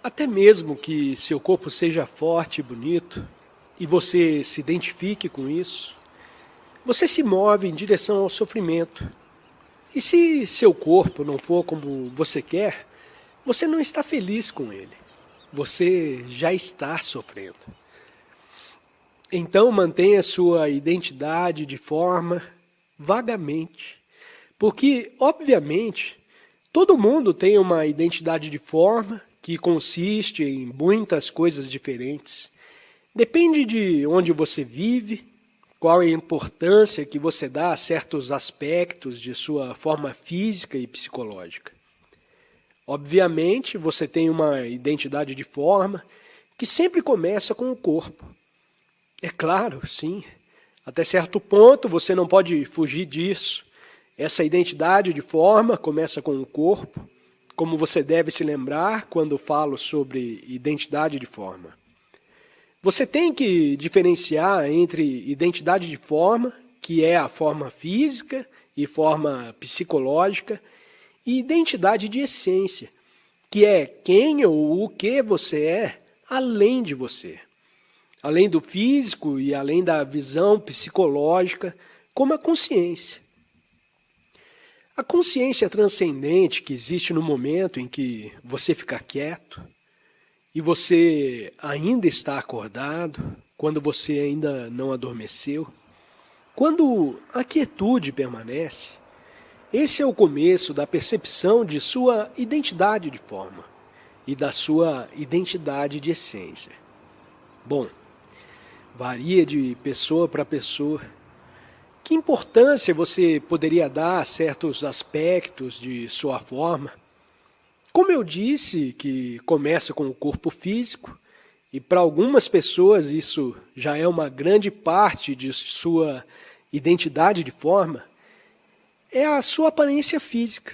Até mesmo que seu corpo seja forte e bonito, e você se identifique com isso, você se move em direção ao sofrimento. E se seu corpo não for como você quer, você não está feliz com ele. Você já está sofrendo. Então mantenha sua identidade de forma vagamente. Porque, obviamente, todo mundo tem uma identidade de forma que consiste em muitas coisas diferentes. Depende de onde você vive, qual é a importância que você dá a certos aspectos de sua forma física e psicológica. Obviamente, você tem uma identidade de forma que sempre começa com o corpo. É claro, sim. Até certo ponto você não pode fugir disso. Essa identidade de forma começa com o corpo, como você deve se lembrar quando falo sobre identidade de forma. Você tem que diferenciar entre identidade de forma, que é a forma física e forma psicológica, e identidade de essência, que é quem ou o que você é além de você. Além do físico e além da visão psicológica, como a consciência. A consciência transcendente que existe no momento em que você fica quieto e você ainda está acordado, quando você ainda não adormeceu, quando a quietude permanece, esse é o começo da percepção de sua identidade de forma e da sua identidade de essência. Bom, varia de pessoa para pessoa. Que importância você poderia dar a certos aspectos de sua forma? Como eu disse, que começa com o corpo físico, e para algumas pessoas isso já é uma grande parte de sua identidade de forma, é a sua aparência física.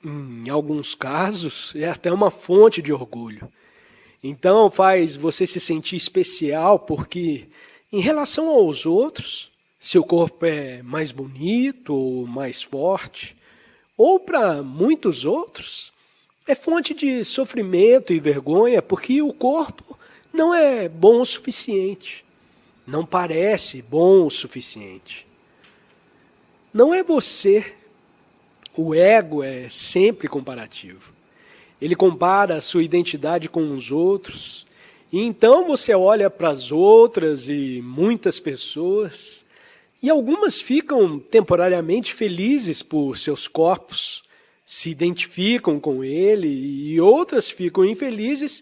Em alguns casos, é até uma fonte de orgulho. Então faz você se sentir especial porque, em relação aos outros, seu corpo é mais bonito ou mais forte, ou para muitos outros, é fonte de sofrimento e vergonha porque o corpo não é bom o suficiente, não parece bom o suficiente. Não é você. O ego é sempre comparativo. Ele compara a sua identidade com os outros, e então você olha para as outras e muitas pessoas, e algumas ficam temporariamente felizes por seus corpos, se identificam com ele, e outras ficam infelizes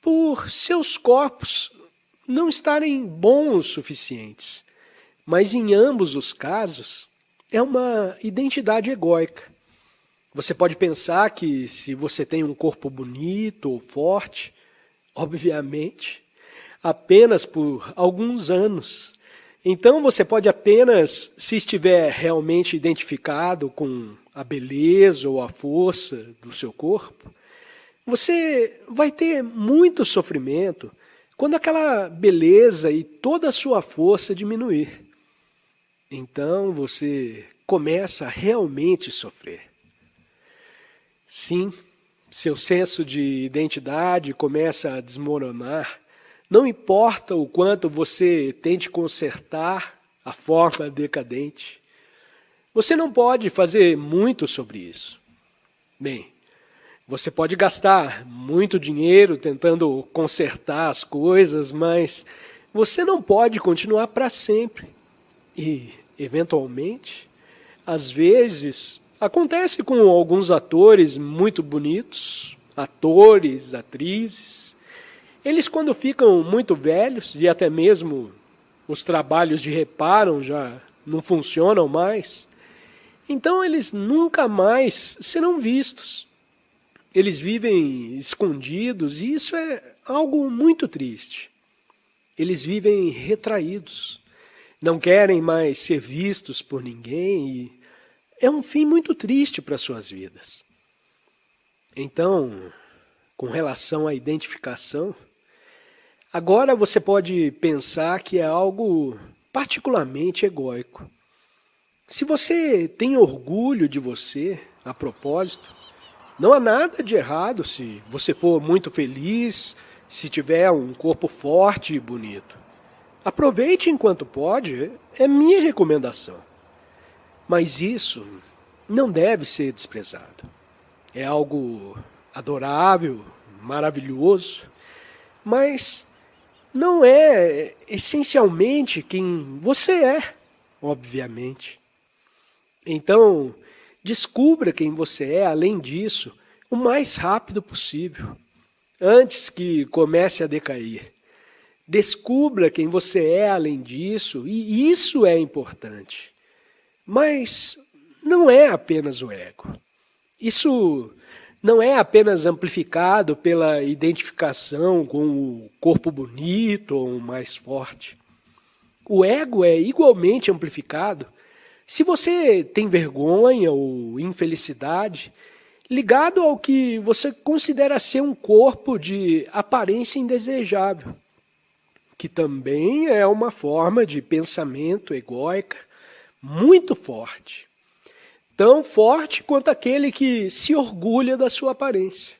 por seus corpos não estarem bons o suficientes. Mas em ambos os casos, é uma identidade egóica. Você pode pensar que se você tem um corpo bonito ou forte, obviamente, apenas por alguns anos. Então você pode apenas, se estiver realmente identificado com a beleza ou a força do seu corpo, você vai ter muito sofrimento quando aquela beleza e toda a sua força diminuir. Então você começa a realmente sofrer. Sim, seu senso de identidade começa a desmoronar. Não importa o quanto você tente consertar a forma decadente. Você não pode fazer muito sobre isso. Bem, você pode gastar muito dinheiro tentando consertar as coisas, mas você não pode continuar para sempre. E, eventualmente, às vezes, acontece com alguns atores muito bonitos, atores, atrizes. Eles, quando ficam muito velhos, e até mesmo os trabalhos de reparo já não funcionam mais, então eles nunca mais serão vistos. Eles vivem escondidos e isso é algo muito triste. Eles vivem retraídos, não querem mais ser vistos por ninguém e é um fim muito triste para suas vidas. Então, com relação à identificação, agora você pode pensar que é algo particularmente egóico. Se você tem orgulho de você, a propósito, Não há nada de errado se você for muito feliz, se tiver um corpo forte e bonito. Aproveite enquanto pode, é minha recomendação. Mas isso não deve ser desprezado. É algo adorável, maravilhoso, mas não é essencialmente quem você é, obviamente. Então, descubra quem você é, além disso, o mais rápido possível, antes que comece a decair. Descubra quem você é, além disso, e isso é importante. Mas não é apenas o ego. Isso não é apenas amplificado pela identificação com o corpo bonito ou mais forte. O ego é igualmente amplificado se você tem vergonha ou infelicidade ligado ao que você considera ser um corpo de aparência indesejável, que também é uma forma de pensamento egóica muito forte. Tão forte quanto aquele que se orgulha da sua aparência.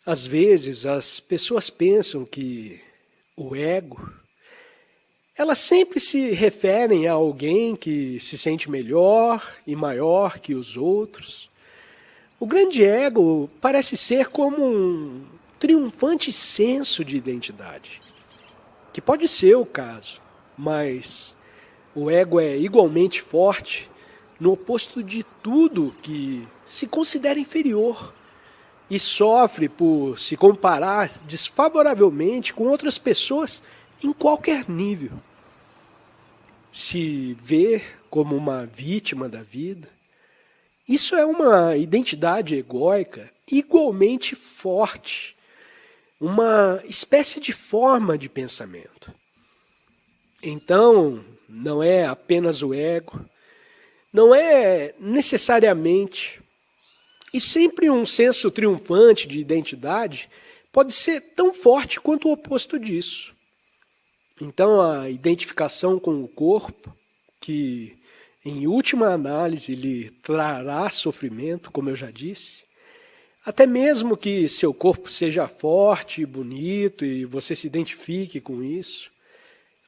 Às vezes as pessoas pensam que o ego, elas sempre se referem a alguém que se sente melhor e maior que os outros. O grande ego parece ser como um triunfante senso de identidade, que pode ser o caso, mas o ego é igualmente forte no oposto de tudo que se considera inferior e sofre por se comparar desfavoravelmente com outras pessoas em qualquer nível. Se ver como uma vítima da vida, isso é uma identidade egóica igualmente forte, uma espécie de forma de pensamento. Então, não é apenas o ego, não é necessariamente, e sempre um senso triunfante de identidade pode ser tão forte quanto o oposto disso. Então a identificação com o corpo, que em última análise lhe trará sofrimento, como eu já disse, até mesmo que seu corpo seja forte e bonito e você se identifique com isso,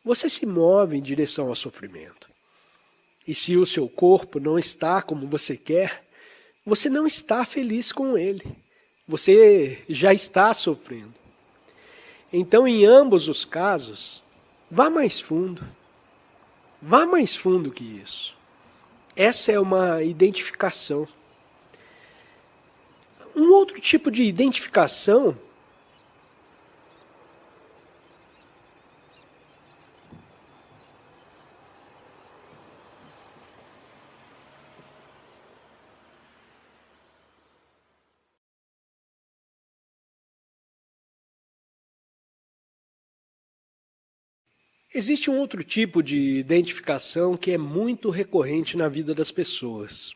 você se move em direção ao sofrimento. E se o seu corpo não está como você quer, você não está feliz com ele. Você já está sofrendo. Então, em ambos os casos, vá mais fundo. Vá mais fundo que isso. Essa é uma identificação. Um outro tipo de identificação existe um outro tipo de identificação que é muito recorrente na vida das pessoas.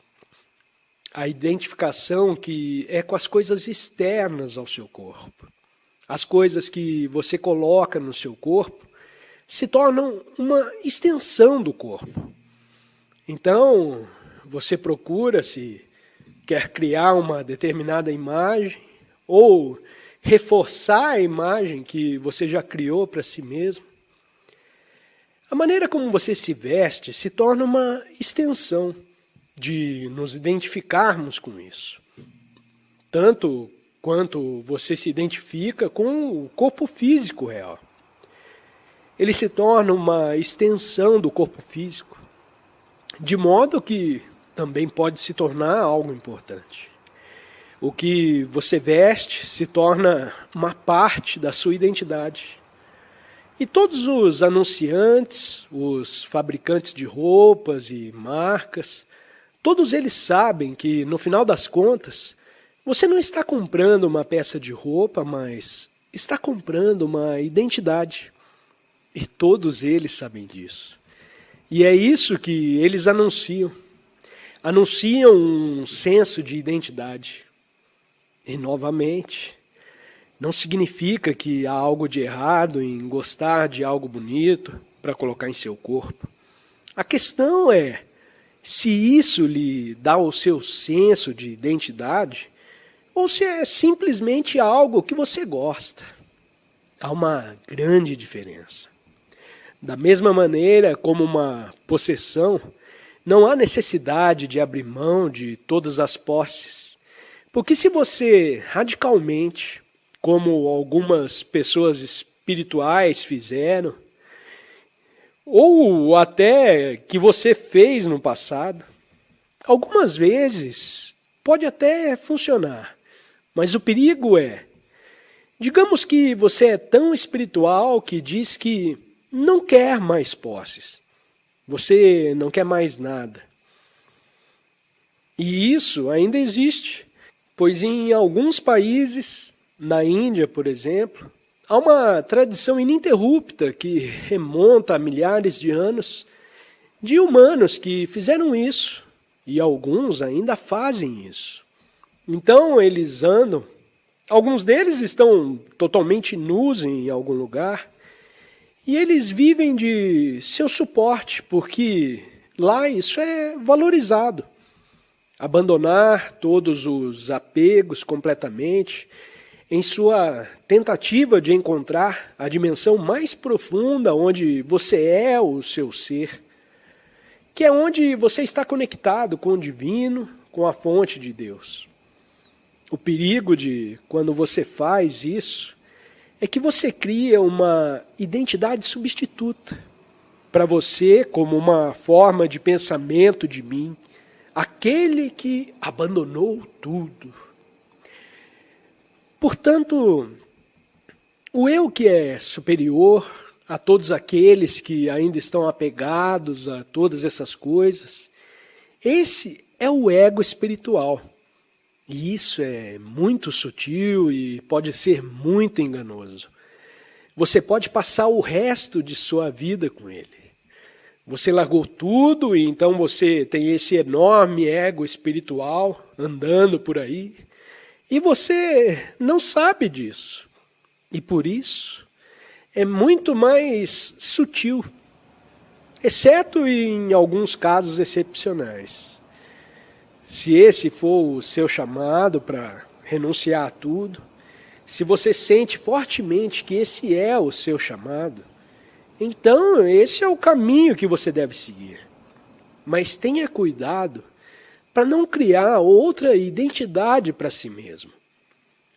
A identificação que é com as coisas externas ao seu corpo. As coisas que você coloca no seu corpo se tornam uma extensão do corpo. Então, você procura, se quer criar uma determinada imagem ou reforçar a imagem que você já criou para si mesmo. A maneira como você se veste se torna uma extensão de nos identificarmos com isso. Tanto quanto você se identifica com o corpo físico real. Ele se torna uma extensão do corpo físico, de modo que também pode se tornar algo importante. O que você veste se torna uma parte da sua identidade. E todos os anunciantes, os fabricantes de roupas e marcas, todos eles sabem que, no final das contas, você não está comprando uma peça de roupa, mas está comprando uma identidade. E todos eles sabem disso. E é isso que eles anunciam. Anunciam um senso de identidade. E, novamente, não significa que há algo de errado em gostar de algo bonito para colocar em seu corpo. A questão é, se isso lhe dá o seu senso de identidade, ou se é simplesmente algo que você gosta. Há uma grande diferença. Da mesma maneira como uma possessão, não há necessidade de abrir mão de todas as posses. Porque se você radicalmente, como algumas pessoas espirituais fizeram, ou até que você fez no passado, algumas vezes pode até funcionar, mas o perigo é, digamos que você é tão espiritual que diz que não quer mais posses, você não quer mais nada. E isso ainda existe, pois em alguns países, na Índia, por exemplo, há uma tradição ininterrupta que remonta a milhares de anos de humanos que fizeram isso, e alguns ainda fazem isso. Então eles andam, alguns deles estão totalmente nus em algum lugar, e eles vivem de seu suporte, porque lá isso é valorizado. Abandonar todos os apegos completamente, em sua tentativa de encontrar a dimensão mais profunda onde você é o seu ser, que é onde você está conectado com o divino, com a fonte de Deus. O perigo de quando você faz isso é que você cria uma identidade substituta para você como uma forma de pensamento de mim, aquele que abandonou tudo. Portanto, o eu que é superior a todos aqueles que ainda estão apegados a todas essas coisas, esse é o ego espiritual. E isso é muito sutil e pode ser muito enganoso. Você pode passar o resto de sua vida com ele. Você largou tudo e então você tem esse enorme ego espiritual andando por aí. E você não sabe disso. E por isso é muito mais sutil, exceto em alguns casos excepcionais. Se esse for o seu chamado para renunciar a tudo, se você sente fortemente que esse é o seu chamado, então esse é o caminho que você deve seguir. Mas tenha cuidado para não criar outra identidade para si mesmo.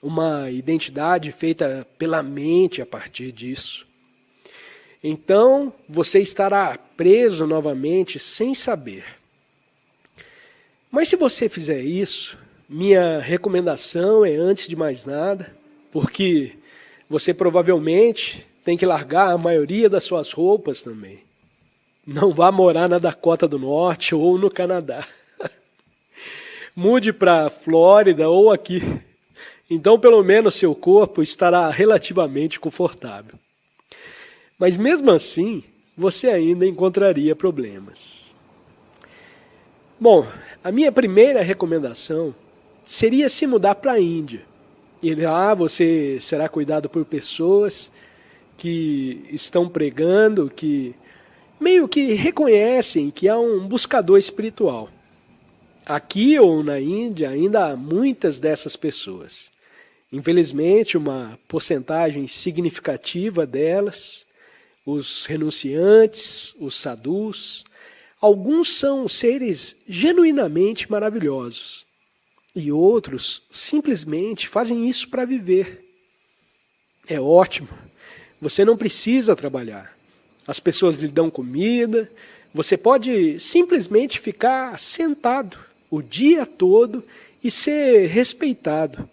Uma identidade feita pela mente a partir disso. Então você estará preso novamente sem saber. Mas se você fizer isso, minha recomendação é, antes de mais nada, porque você provavelmente tem que largar a maioria das suas roupas também. Não vá morar na Dakota do Norte ou no Canadá. Mude para a Flórida ou aqui. Então, pelo menos, seu corpo estará relativamente confortável. Mas mesmo assim, você ainda encontraria problemas. Bom, a minha primeira recomendação seria se mudar para a Índia. E lá você será cuidado por pessoas que estão pregando, que meio que reconhecem que há um buscador espiritual. Aqui ou na Índia ainda há muitas dessas pessoas. Infelizmente, uma porcentagem significativa delas, os renunciantes, os sadhus, alguns são seres genuinamente maravilhosos e outros simplesmente fazem isso para viver. É ótimo, você não precisa trabalhar. As pessoas lhe dão comida, você pode simplesmente ficar sentado o dia todo e ser respeitado.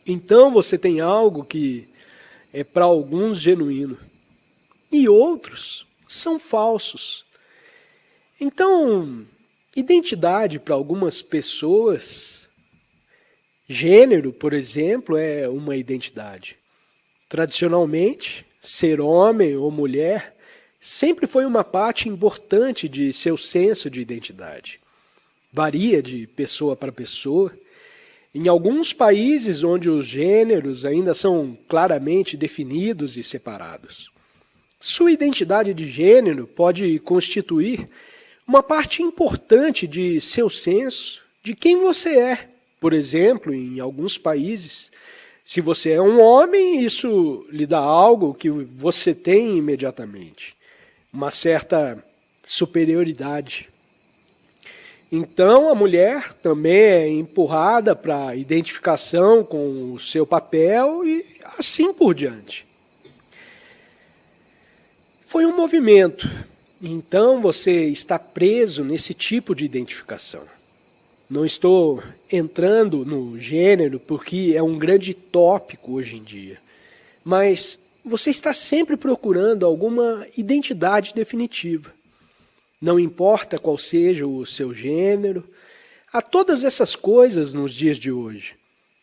Então você tem algo que é para alguns genuíno e outros são falsos. Então, identidade para algumas pessoas, gênero, por exemplo, é uma identidade. Tradicionalmente, ser homem ou mulher sempre foi uma parte importante de seu senso de identidade. Varia de pessoa para pessoa. Em alguns países onde os gêneros ainda são claramente definidos e separados. Sua identidade de gênero pode constituir uma parte importante de seu senso de quem você é. Por exemplo, em alguns países, se você é um homem, isso lhe dá algo que você tem imediatamente, uma certa superioridade. Então, a mulher também é empurrada para a identificação com o seu papel e assim por diante. Foi um movimento. Então, você está preso nesse tipo de identificação. Não estou entrando no gênero porque é um grande tópico hoje em dia. Mas você está sempre procurando alguma identidade definitiva. Não importa qual seja o seu gênero, há todas essas coisas nos dias de hoje.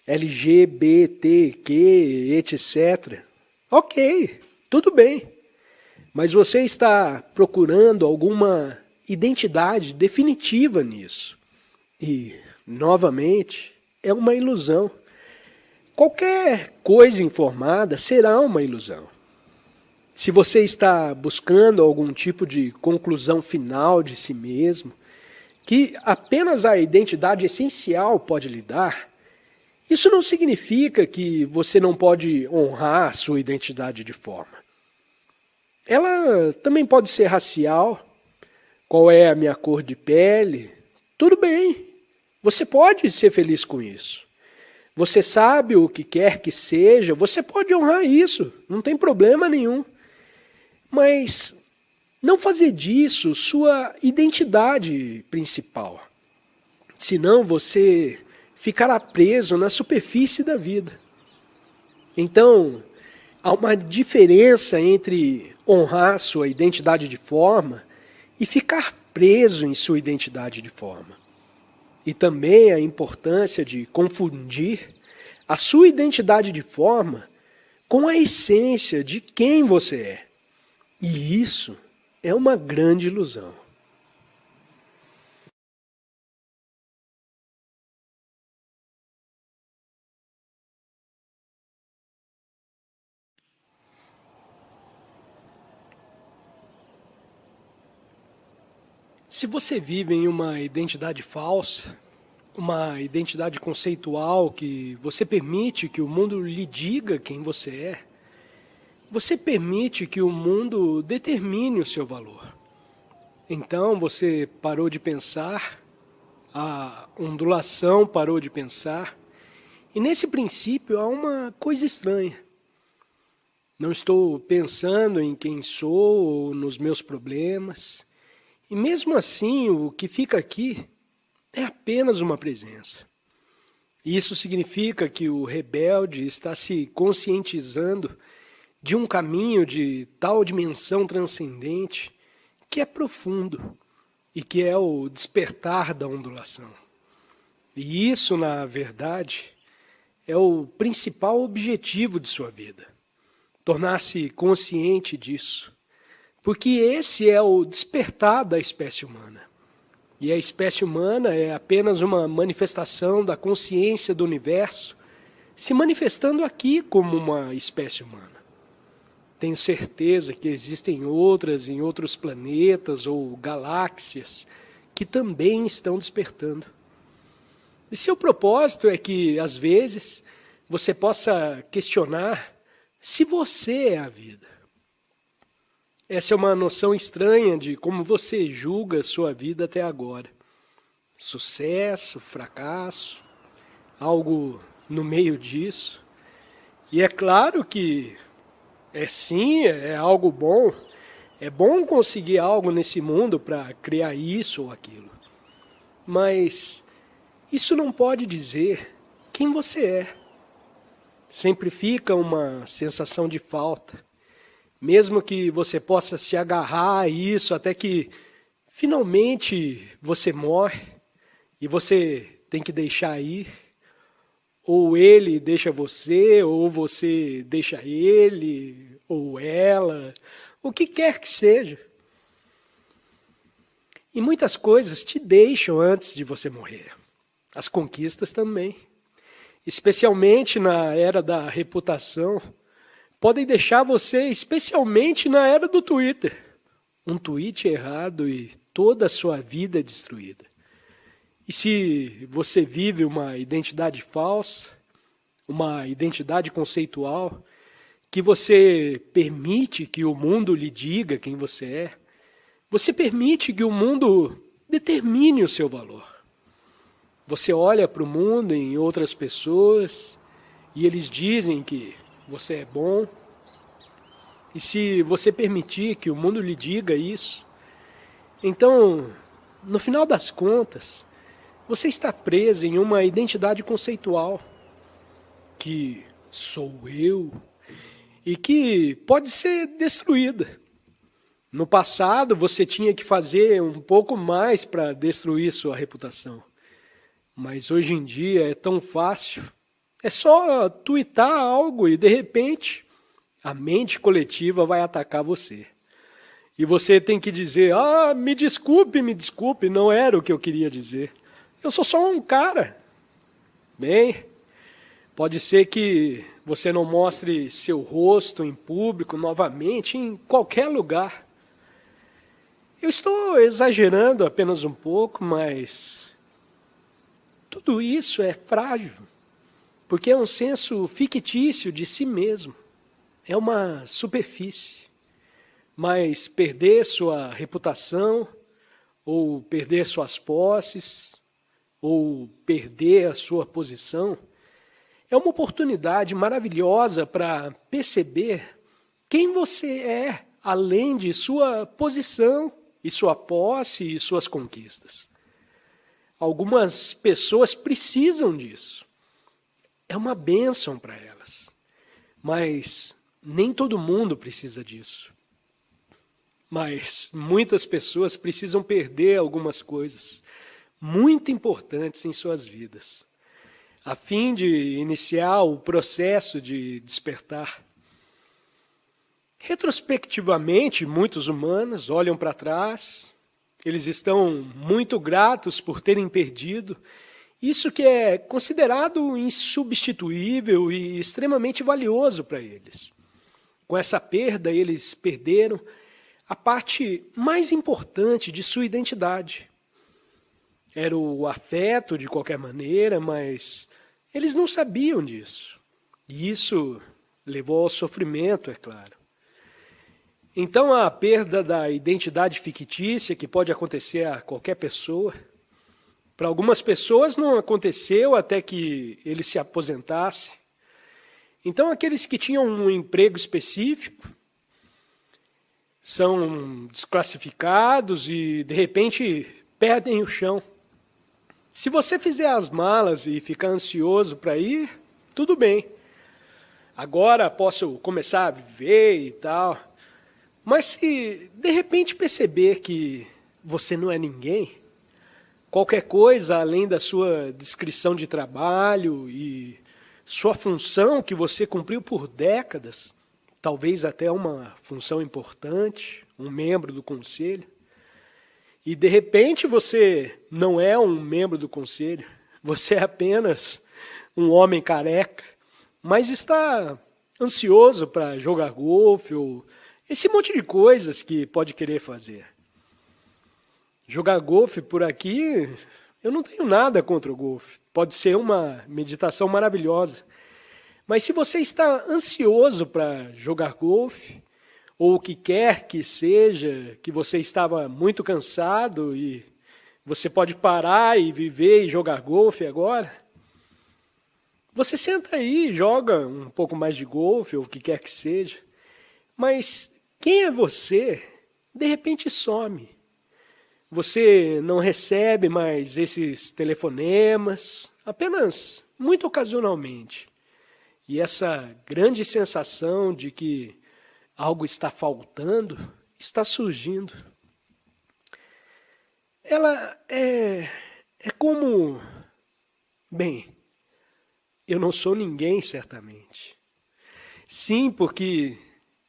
LGBTQ, etc. Ok, tudo bem. Mas você está procurando alguma identidade definitiva nisso. E, novamente, é uma ilusão. Qualquer coisa informada será uma ilusão. Se você está buscando algum tipo de conclusão final de si mesmo, que apenas a identidade essencial pode lhe dar, isso não significa que você não pode honrar sua identidade de forma. Ela também pode ser racial, qual é a minha cor de pele, tudo bem, você pode ser feliz com isso. Você sabe o que quer que seja, você pode honrar isso, não tem problema nenhum. Mas não fazer disso sua identidade principal. Senão você ficará preso na superfície da vida. Então, há uma diferença entre honrar sua identidade de forma e ficar preso em sua identidade de forma. E também a importância de confundir a sua identidade de forma com a essência de quem você é. E isso é uma grande ilusão. Se você vive em uma identidade falsa, uma identidade conceitual que você permite que o mundo lhe diga quem você é, você permite que o mundo determine o seu valor. Então você parou de pensar, a ondulação parou de pensar, e nesse princípio há uma coisa estranha. Não estou pensando em quem sou ou nos meus problemas, e mesmo assim o que fica aqui é apenas uma presença. Isso significa que o rebelde está se conscientizando de um caminho de tal dimensão transcendente que é profundo e que é o despertar da ondulação. E isso, na verdade, é o principal objetivo de sua vida. Tornar-se consciente disso. Porque esse é o despertar da espécie humana. E a espécie humana é apenas uma manifestação da consciência do universo, se manifestando aqui como uma espécie humana. Tenho certeza que existem outras em outros planetas ou galáxias que também estão despertando. E seu propósito é que, às vezes, você possa questionar se você é a vida. Essa é uma noção estranha de como você julga a sua vida até agora. Sucesso, fracasso, algo no meio disso. E é claro que é algo bom. É bom conseguir algo nesse mundo para criar isso ou aquilo. Mas isso não pode dizer quem você é. Sempre fica uma sensação de falta. Mesmo que você possa se agarrar a isso até que finalmente você morre e você tem que deixar ir. Ou ele deixa você, ou você deixa ele, ou ela, o que quer que seja. E muitas coisas te deixam antes de você morrer. As conquistas também. Especialmente na era da reputação, podem deixar você, especialmente na era do Twitter. Um tweet errado e toda a sua vida destruída. E se você vive uma identidade falsa, uma identidade conceitual, que você permite que o mundo lhe diga quem você é, você permite que o mundo determine o seu valor. Você olha para o mundo em outras pessoas e eles dizem que você é bom. E se você permitir que o mundo lhe diga isso, então, no final das contas, você está preso em uma identidade conceitual, que sou eu, e que pode ser destruída. No passado, você tinha que fazer um pouco mais para destruir sua reputação. Mas hoje em dia é tão fácil. É só tuitar algo e, de repente, a mente coletiva vai atacar você. E você tem que dizer, me desculpe, não era o que eu queria dizer. Eu sou só um cara. Bem, pode ser que você não mostre seu rosto em público novamente, em qualquer lugar. Eu estou exagerando apenas um pouco, mas tudo isso é frágil, porque é um senso fictício de si mesmo. É uma superfície. Mas perder sua reputação, ou perder suas posses, ou perder a sua posição, é uma oportunidade maravilhosa para perceber quem você é, além de sua posição e sua posse e suas conquistas. Algumas pessoas precisam disso. É uma bênção para elas. Mas nem todo mundo precisa disso. Mas muitas pessoas precisam perder algumas coisas muito importantes em suas vidas, a fim de iniciar o processo de despertar. Retrospectivamente, muitos humanos olham para trás, eles estão muito gratos por terem perdido isso que é considerado insubstituível e extremamente valioso para eles. Com essa perda, eles perderam a parte mais importante de sua identidade. Era o afeto de qualquer maneira, mas eles não sabiam disso. E isso levou ao sofrimento, é claro. Então a perda da identidade fictícia, que pode acontecer a qualquer pessoa, para algumas pessoas não aconteceu até que ele se aposentasse. Então aqueles que tinham um emprego específico são desclassificados e, de repente, perdem o chão. Se você fizer as malas e ficar ansioso para ir, tudo bem. Agora posso começar a viver e tal. Mas se, de repente, perceber que você não é ninguém, qualquer coisa além da sua descrição de trabalho e sua função que você cumpriu por décadas, talvez até uma função importante, um membro do conselho, e de repente você não é um membro do conselho, você é apenas um homem careca, mas está ansioso para jogar golfe ou esse monte de coisas que pode querer fazer. Jogar golfe por aqui, eu não tenho nada contra o golfe, pode ser uma meditação maravilhosa. Mas se você está ansioso para jogar golfe, ou o que quer que seja, que você estava muito cansado e você pode parar e viver e jogar golfe agora, você senta aí e joga um pouco mais de golfe, ou o que quer que seja. Mas quem é você, de repente some. Você não recebe mais esses telefonemas, apenas muito ocasionalmente. E essa grande sensação de que algo está faltando está surgindo. Ela é como... Bem, eu não sou ninguém, certamente. Sim, porque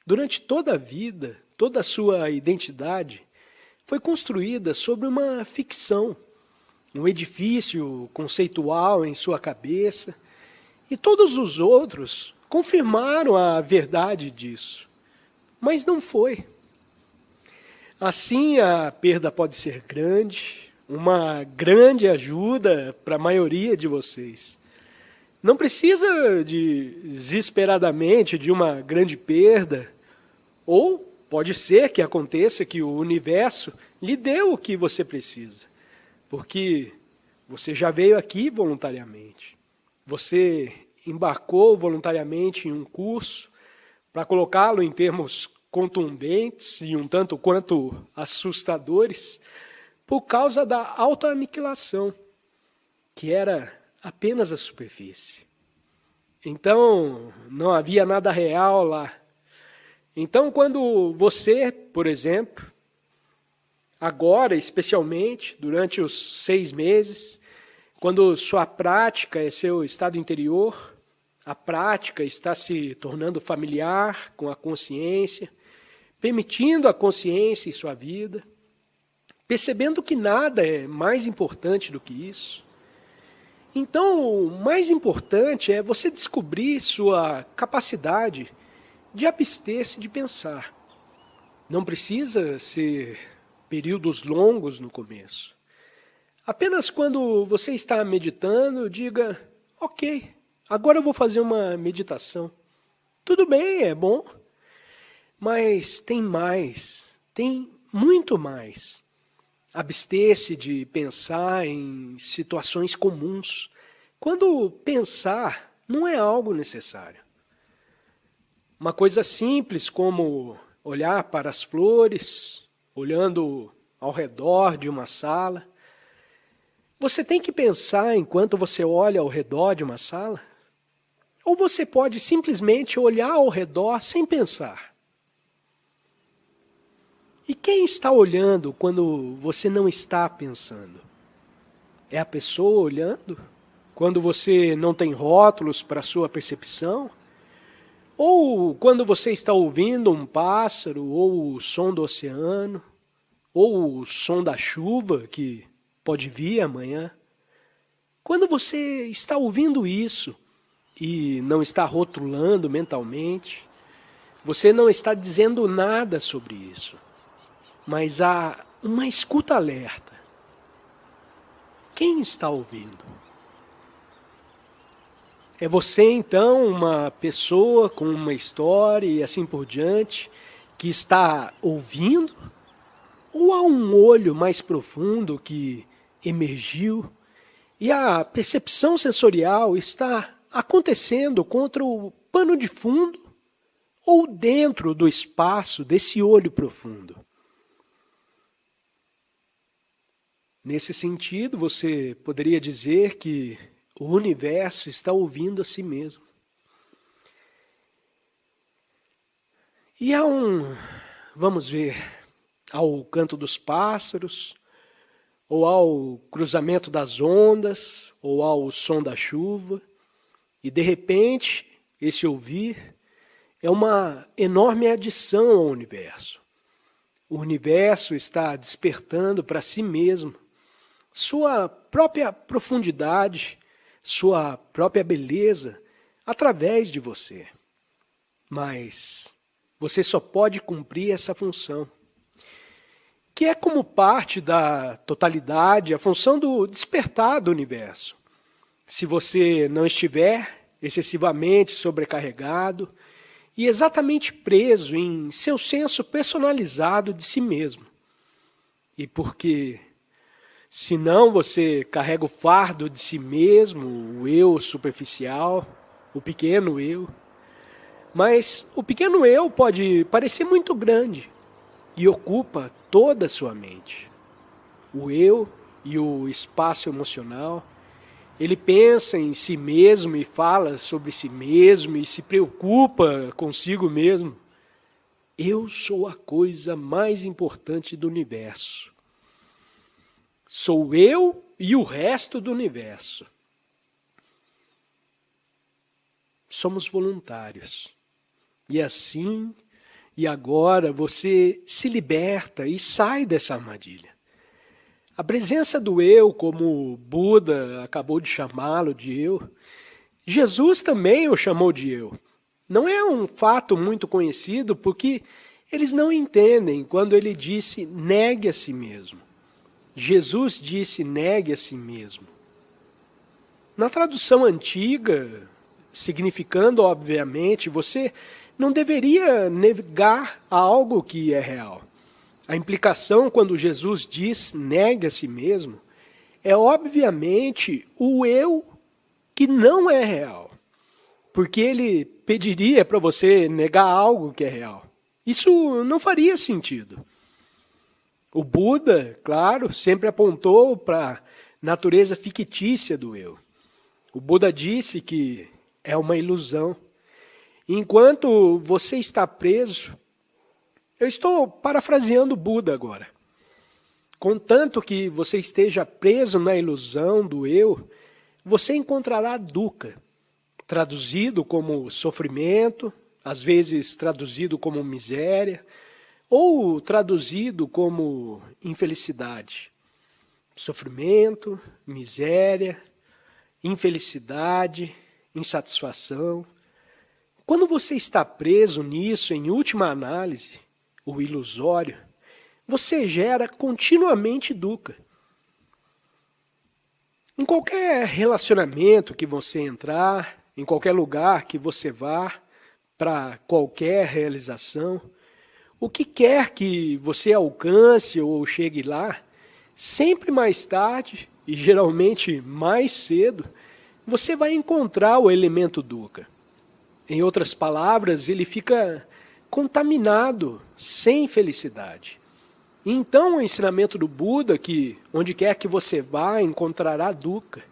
durante toda a vida, toda a sua identidade foi construída sobre uma ficção, um edifício conceitual em sua cabeça, e todos os outros confirmaram a verdade disso, mas não foi. Assim a perda pode ser grande, uma grande ajuda para a maioria de vocês. Não precisa desesperadamente de uma grande perda, ou pode ser que aconteça que o universo lhe deu o que você precisa, porque você já veio aqui voluntariamente. Você embarcou voluntariamente em um curso, para colocá-lo em termos contundentes e um tanto quanto assustadores, por causa da autoaniquilação, que era apenas a superfície. Então, não havia nada real lá. Então, quando você, por exemplo, agora, especialmente, durante os 6 meses, quando sua prática é seu estado interior, a prática está se tornando familiar com a consciência, permitindo a consciência em sua vida, percebendo que nada é mais importante do que isso. Então, o mais importante é você descobrir sua capacidade de abster-se de pensar. Não precisa ser períodos longos no começo. Apenas quando você está meditando, diga, ok, agora eu vou fazer uma meditação. Tudo bem, é bom, mas tem mais, tem muito mais. Abster-se de pensar em situações comuns, quando pensar não é algo necessário. Uma coisa simples como olhar para as flores, olhando ao redor de uma sala. Você tem que pensar enquanto você olha ao redor de uma sala? Ou você pode simplesmente olhar ao redor sem pensar? E quem está olhando quando você não está pensando? É a pessoa olhando? Quando você não tem rótulos para a sua percepção? Ou quando você está ouvindo um pássaro, ou o som do oceano, ou o som da chuva que pode vir amanhã? Quando você está ouvindo isso e não está rotulando mentalmente, você não está dizendo nada sobre isso. Mas há uma escuta alerta. Quem está ouvindo? É você, então, uma pessoa com uma história e assim por diante, que está ouvindo? Ou há um olho mais profundo que emergiu e a percepção sensorial está acontecendo contra o pano de fundo ou dentro do espaço desse olho profundo? Nesse sentido, você poderia dizer que o universo está ouvindo a si mesmo. E há vamos ver, ao canto dos pássaros, ou ao cruzamento das ondas, ou ao som da chuva, e de repente, esse ouvir é uma enorme adição ao universo. O universo está despertando para si mesmo sua própria profundidade, sua própria beleza, através de você. Mas você só pode cumprir essa função, que é como parte da totalidade, a função do despertar do universo. Se você não estiver excessivamente sobrecarregado e exatamente preso em seu senso personalizado de si mesmo. E porque senão você carrega o fardo de si mesmo, o eu superficial, o pequeno eu. Mas o pequeno eu pode parecer muito grande e ocupa toda a sua mente. O eu e o espaço emocional, ele pensa em si mesmo e fala sobre si mesmo e se preocupa consigo mesmo. Eu sou a coisa mais importante do universo. Sou eu e o resto do universo. Somos voluntários. E assim, e agora, você se liberta e sai dessa armadilha. A presença do eu, como Buda acabou de chamá-lo de eu, Jesus também o chamou de eu. Não é um fato muito conhecido porque eles não entendem quando ele disse negue a si mesmo. Jesus disse: negue a si mesmo. Na tradução antiga, significando, obviamente, você não deveria negar algo que é real. A implicação quando Jesus diz negue a si mesmo é, obviamente, o eu que não é real. Porque ele pediria para você negar algo que é real. Isso não faria sentido. O Buda, claro, sempre apontou para a natureza fictícia do eu. O Buda disse que é uma ilusão. Enquanto você está preso, eu estou parafraseando o Buda agora. Contanto que você esteja preso na ilusão do eu, você encontrará dukkha, traduzido como sofrimento, às vezes traduzido como miséria, ou traduzido como infelicidade. Sofrimento, miséria, infelicidade, insatisfação. Quando você está preso nisso, em última análise, o ilusório, você gera continuamente dukkha. Em qualquer relacionamento que você entrar, em qualquer lugar que você vá, para qualquer realização, o que quer que você alcance ou chegue lá, sempre mais tarde, e geralmente mais cedo, você vai encontrar o elemento dukkha. Em outras palavras, ele fica contaminado, sem felicidade. Então o ensinamento do Buda, que onde quer que você vá, encontrará dukkha.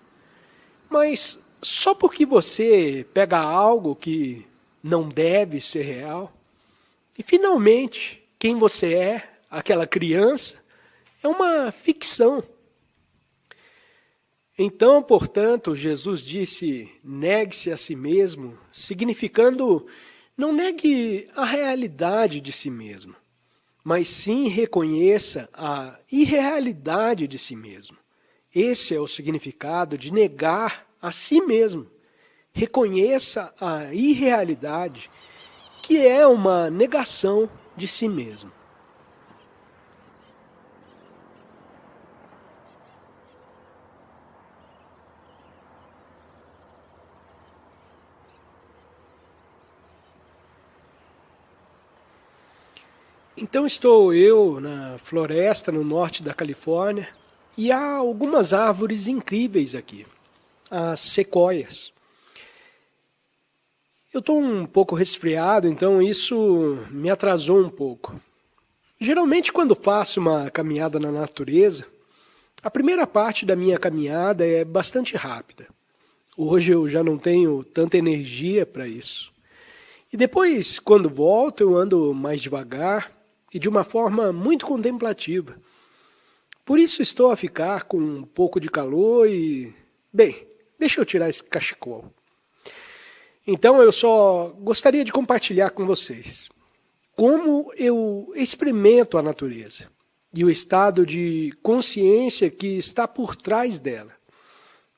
Mas só porque você pega algo que não deve ser real, e finalmente, quem você é, aquela criança, é uma ficção. Então, portanto, Jesus disse, negue-se a si mesmo, significando, não negue a realidade de si mesmo, mas sim reconheça a irrealidade de si mesmo. Esse é o significado de negar a si mesmo. Reconheça a irrealidade, que é uma negação de si mesmo. Então estou eu na floresta no norte da Califórnia e há algumas árvores incríveis aqui, as sequoias. Eu estou um pouco resfriado, então isso me atrasou um pouco. Geralmente quando faço uma caminhada na natureza, a primeira parte da minha caminhada é bastante rápida. Hoje eu já não tenho tanta energia para isso. E depois, quando volto, eu ando mais devagar e de uma forma muito contemplativa. Por isso estou a ficar com um pouco de calor e... Bem, deixa eu tirar esse cachecol. Então eu só gostaria de compartilhar com vocês como eu experimento a natureza e o estado de consciência que está por trás dela.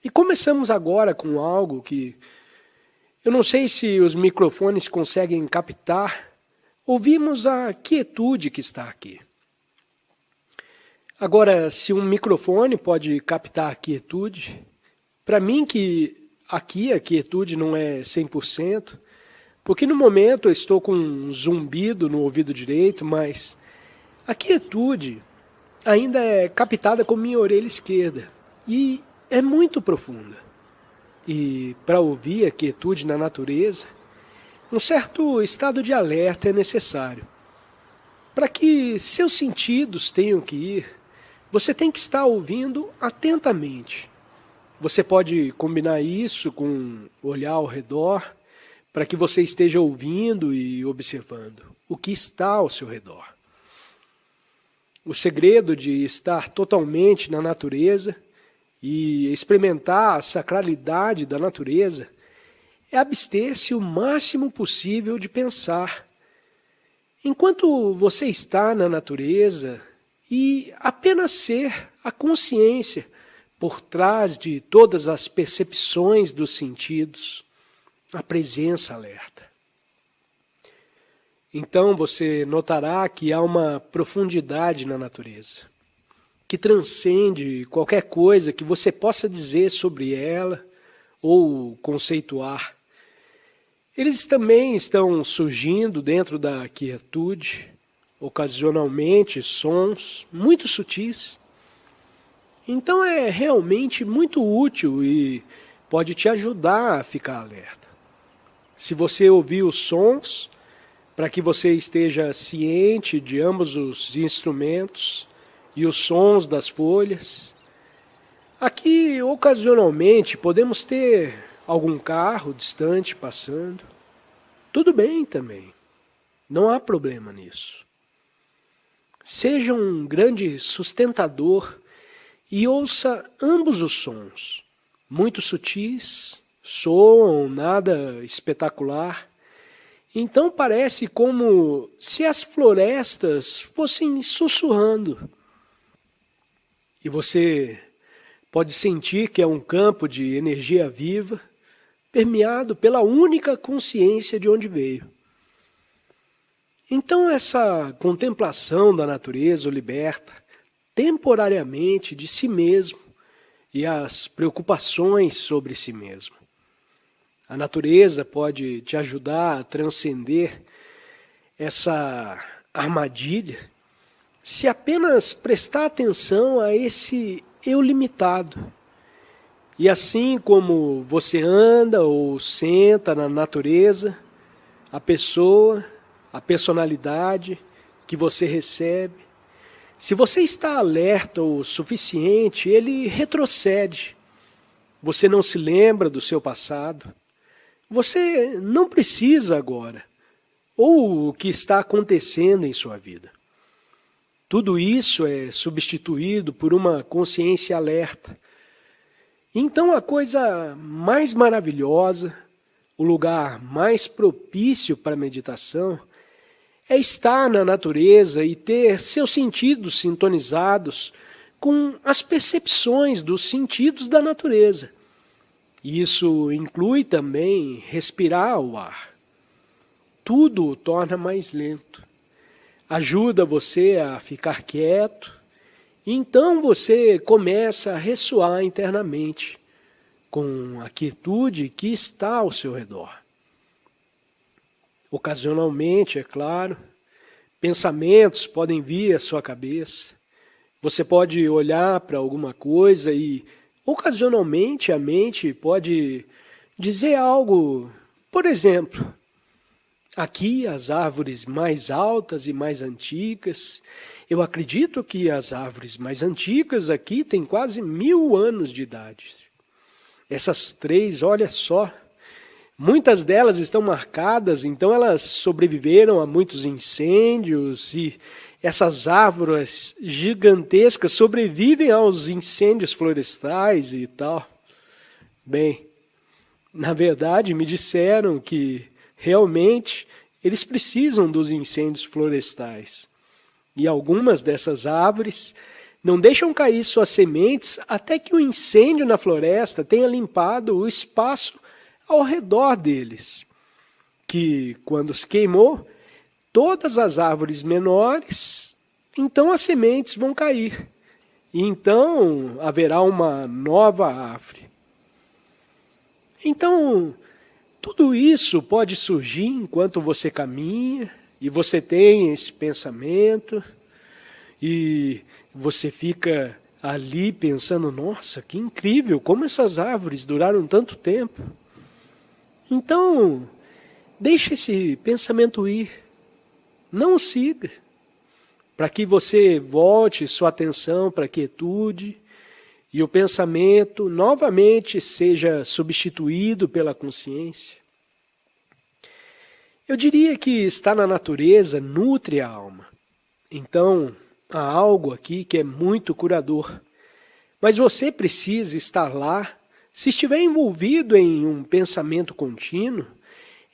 E começamos agora com algo que eu não sei se os microfones conseguem captar. Ouvimos a quietude que está aqui. Agora, se um microfone pode captar a quietude, para mim que aqui a quietude não é 100%, porque no momento eu estou com um zumbido no ouvido direito, mas a quietude ainda é captada com minha orelha esquerda e é muito profunda. E para ouvir a quietude na natureza, um certo estado de alerta é necessário. Para que seus sentidos tenham que ir, você tem que estar ouvindo atentamente. Você pode combinar isso com olhar ao redor, para que você esteja ouvindo e observando o que está ao seu redor. O segredo de estar totalmente na natureza e experimentar a sacralidade da natureza é abster-se o máximo possível de pensar. Enquanto você está na natureza e apenas ser a consciência por trás de todas as percepções dos sentidos, a presença alerta. Então você notará que há uma profundidade na natureza. que transcende qualquer coisa que você possa dizer sobre ela ou conceituar. Eles também estão surgindo dentro da quietude, ocasionalmente sons muito sutis. Então é realmente muito útil e pode te ajudar a ficar alerta. Se você ouvir os sons, para que você esteja ciente de ambos os instrumentos e os sons das folhas. Aqui, ocasionalmente, podemos ter algum carro distante passando. Tudo bem também, não há problema nisso. Seja um grande sustentador e ouça ambos os sons, muito sutis, soam nada espetacular. Então parece como se as florestas fossem sussurrando. E você pode sentir que é um campo de energia viva, permeado pela única consciência de onde veio. Então essa contemplação da natureza o liberta temporariamente de si mesmo e as preocupações sobre si mesmo. A natureza pode te ajudar a transcender essa armadilha se apenas prestar atenção a esse eu limitado. E assim como você anda ou senta na natureza, a pessoa, a personalidade que você recebe, se você está alerta o suficiente, ele retrocede. Você não se lembra do seu passado. Você não precisa agora, ou o que está acontecendo em sua vida. Tudo isso é substituído por uma consciência alerta. Então a coisa mais maravilhosa, o lugar mais propício para a meditação, é estar na natureza e ter seus sentidos sintonizados com as percepções dos sentidos da natureza. Isso inclui também respirar o ar. Tudo o torna mais lento. Ajuda você a ficar quieto. E então você começa a ressoar internamente com a quietude que está ao seu redor. Ocasionalmente, é claro, pensamentos podem vir à sua cabeça. Você pode olhar para alguma coisa e ocasionalmente a mente pode dizer algo, por exemplo, aqui as árvores mais altas e mais antigas, eu acredito que as árvores mais antigas aqui têm quase 1000 anos de idade. Essas 3, olha só, muitas delas estão marcadas, então elas sobreviveram a muitos incêndios e essas árvores gigantescas sobrevivem aos incêndios florestais e tal. Bem, na verdade me disseram que realmente eles precisam dos incêndios florestais. E algumas dessas árvores não deixam cair suas sementes até que o incêndio na floresta tenha limpado o espaço ao redor deles, que quando se queimou, todas as árvores menores, então as sementes vão cair. E então haverá uma nova árvore. Então, tudo isso pode surgir enquanto você caminha, e você tem esse pensamento, e você fica ali pensando, nossa, que incrível, como essas árvores duraram tanto tempo. Então, deixe esse pensamento ir. Não o siga, para que você volte sua atenção para a quietude e o pensamento novamente seja substituído pela consciência. Eu diria que estar na natureza nutre a alma. Então, há algo aqui que é muito curador. Mas você precisa estar lá. Se estiver envolvido em um pensamento contínuo,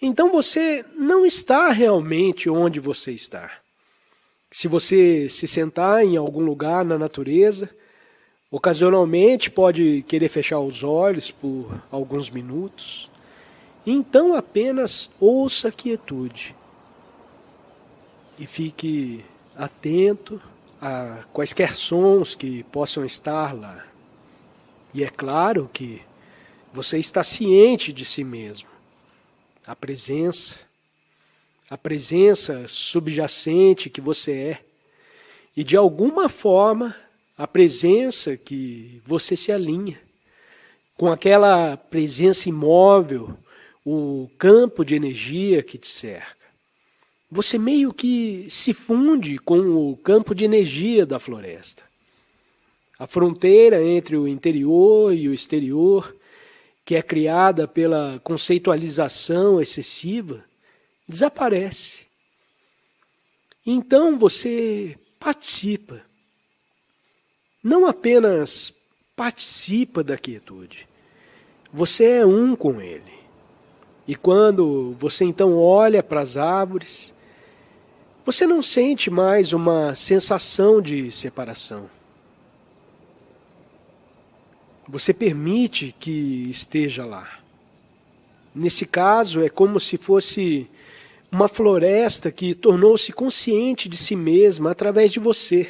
então você não está realmente onde você está. Se você se sentar em algum lugar na natureza, ocasionalmente pode querer fechar os olhos por alguns minutos. Então apenas ouça a quietude e fique atento a quaisquer sons que possam estar lá. E é claro que você está ciente de si mesmo. A presença subjacente que você é. E de alguma forma, a presença que você se alinha com aquela presença imóvel, o campo de energia que te cerca. Você meio que se funde com o campo de energia da floresta. A fronteira entre o interior e o exterior, que é criada pela conceitualização excessiva, desaparece. Então você participa. Não apenas participa da quietude, você é um com ele. E quando você então olha para as árvores, você não sente mais uma sensação de separação. Você permite que esteja lá. Nesse caso, é como se fosse uma floresta que tornou-se consciente de si mesma através de você.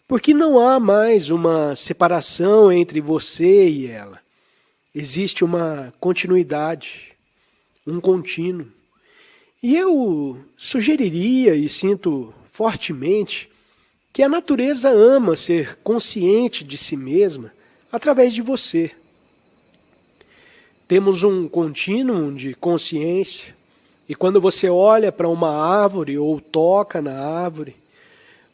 Porque não há mais uma separação entre você e ela. Existe uma continuidade, um contínuo. E eu sugeriria e sinto fortemente que a natureza ama ser consciente de si mesma através de você. Temos um contínuo de consciência, e quando você olha para uma árvore ou toca na árvore,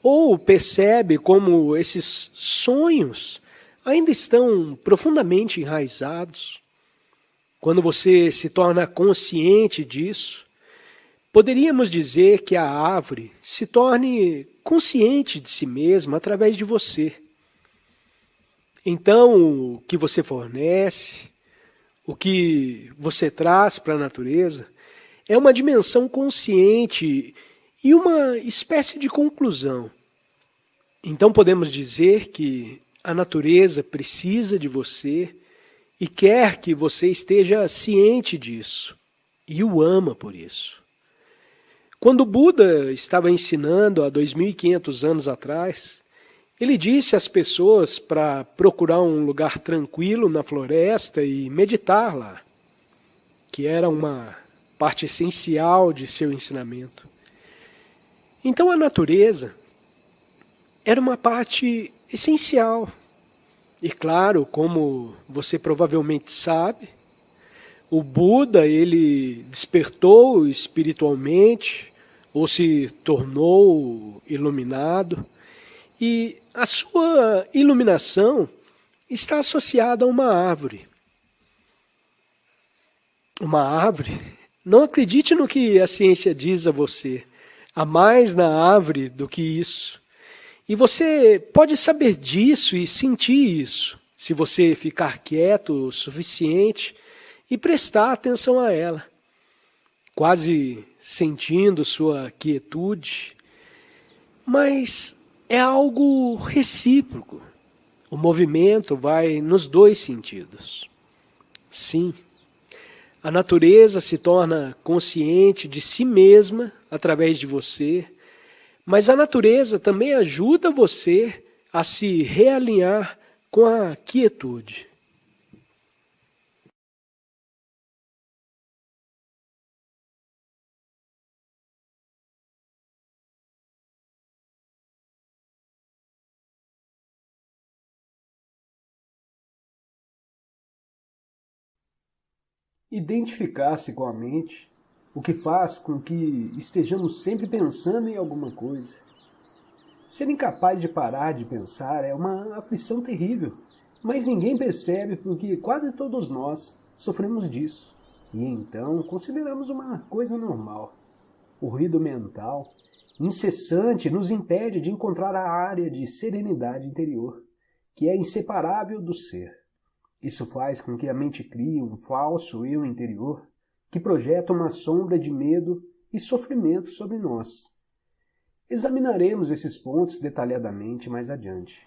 ou percebe como esses sonhos ainda estão profundamente enraizados, quando você se torna consciente disso, poderíamos dizer que a árvore se torne consciente de si mesma através de você. Então, o que você fornece, o que você traz para a natureza, é uma dimensão consciente e uma espécie de conclusão. Então podemos dizer que a natureza precisa de você e quer que você esteja ciente disso e o ama por isso. Quando Buda estava ensinando há 2.500 anos atrás, ele disse às pessoas para procurar um lugar tranquilo na floresta e meditar lá, que era uma parte essencial de seu ensinamento. Então a natureza era uma parte essencial. E claro, como você provavelmente sabe, o Buda ele despertou espiritualmente ou se tornou iluminado. E a sua iluminação está associada a uma árvore. Uma árvore? Não acredite no que a ciência diz a você. Há mais na árvore do que isso. E você pode saber disso e sentir isso, se você ficar quieto o suficiente e prestar atenção a ela, quase sentindo sua quietude. Mas é algo recíproco. O movimento vai nos dois sentidos. Sim, a natureza se torna consciente de si mesma através de você, mas a natureza também ajuda você a se realinhar com a quietude. Identificar-se com a mente, o que faz com que estejamos sempre pensando em alguma coisa. Ser incapaz de parar de pensar é uma aflição terrível, mas ninguém percebe porque quase todos nós sofremos disso. E então consideramos uma coisa normal. O ruído mental incessante nos impede de encontrar a área de serenidade interior, que é inseparável do ser. Isso faz com que a mente crie um falso eu interior que projeta uma sombra de medo e sofrimento sobre nós. Examinaremos esses pontos detalhadamente mais adiante.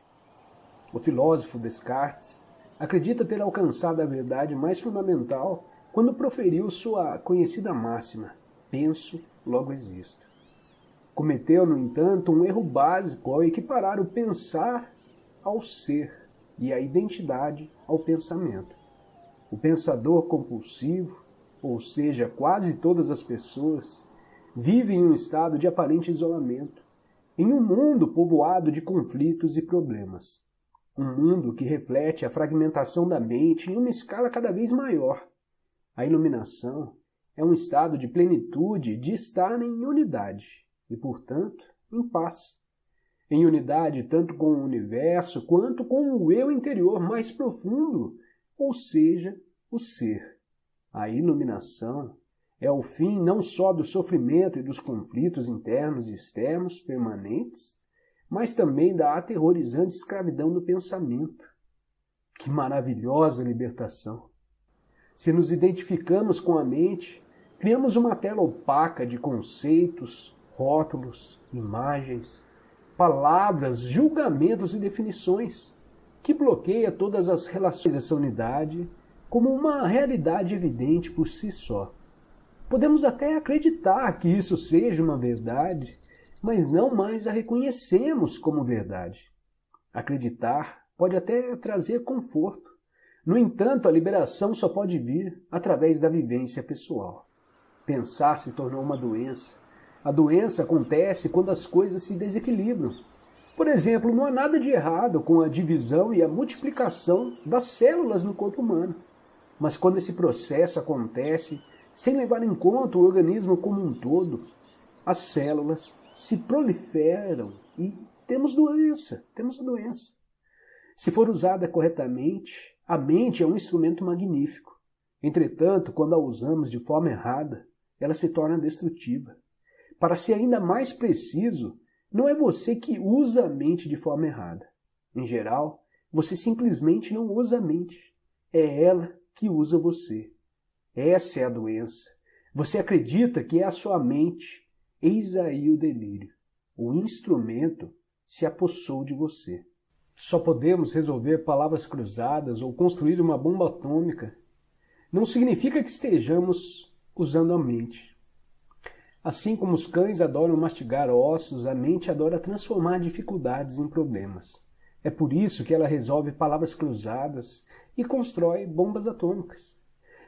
O filósofo Descartes acredita ter alcançado a verdade mais fundamental quando proferiu sua conhecida máxima: penso, logo existo. Cometeu, no entanto, um erro básico ao equiparar o pensar ao ser e a identidade ao pensamento. O pensador compulsivo, ou seja, quase todas as pessoas, vive em um estado de aparente isolamento, em um mundo povoado de conflitos e problemas. Um mundo que reflete a fragmentação da mente em uma escala cada vez maior. A iluminação é um estado de plenitude, de estar em unidade e, portanto, em paz. Em unidade tanto com o universo quanto com o eu interior mais profundo, ou seja, o ser. A iluminação é o fim não só do sofrimento e dos conflitos internos e externos permanentes, mas também da aterrorizante escravidão do pensamento. Que maravilhosa libertação! Se nos identificamos com a mente, criamos uma tela opaca de conceitos, rótulos, imagens, palavras, julgamentos e definições, que bloqueia todas as relações dessa unidade como uma realidade evidente por si só. Podemos até acreditar que isso seja uma verdade, mas não mais a reconhecemos como verdade. Acreditar pode até trazer conforto. No entanto, a liberação só pode vir através da vivência pessoal. Pensar se tornou uma doença. A doença acontece quando as coisas se desequilibram. Por exemplo, não há nada de errado com a divisão e a multiplicação das células no corpo humano. Mas quando esse processo acontece sem levar em conta o organismo como um todo, as células se proliferam e temos a doença. Se for usada corretamente, a mente é um instrumento magnífico. Entretanto, quando a usamos de forma errada, ela se torna destrutiva. Para ser ainda mais preciso, não é você que usa a mente de forma errada. Em geral, você simplesmente não usa a mente. É ela que usa você. Essa é a doença. Você acredita que é a sua mente. Eis aí o delírio. O instrumento se apossou de você. Só podemos resolver palavras cruzadas ou construir uma bomba atômica. Não significa que estejamos usando a mente. Assim como os cães adoram mastigar ossos, a mente adora transformar dificuldades em problemas. É por isso que ela resolve palavras cruzadas e constrói bombas atômicas.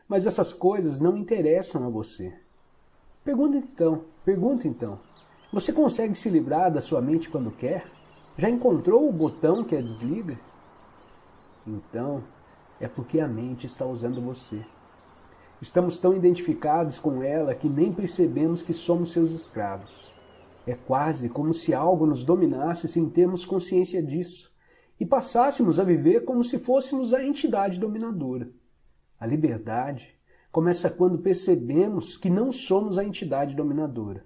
Mas essas coisas não interessam a você. Pergunta então. Você consegue se livrar da sua mente quando quer? Já encontrou o botão que a desliga? Então, é porque a mente está usando você. Estamos tão identificados com ela que nem percebemos que somos seus escravos. É quase como se algo nos dominasse sem termos consciência disso e passássemos a viver como se fôssemos a entidade dominadora. A liberdade começa quando percebemos que não somos a entidade dominadora,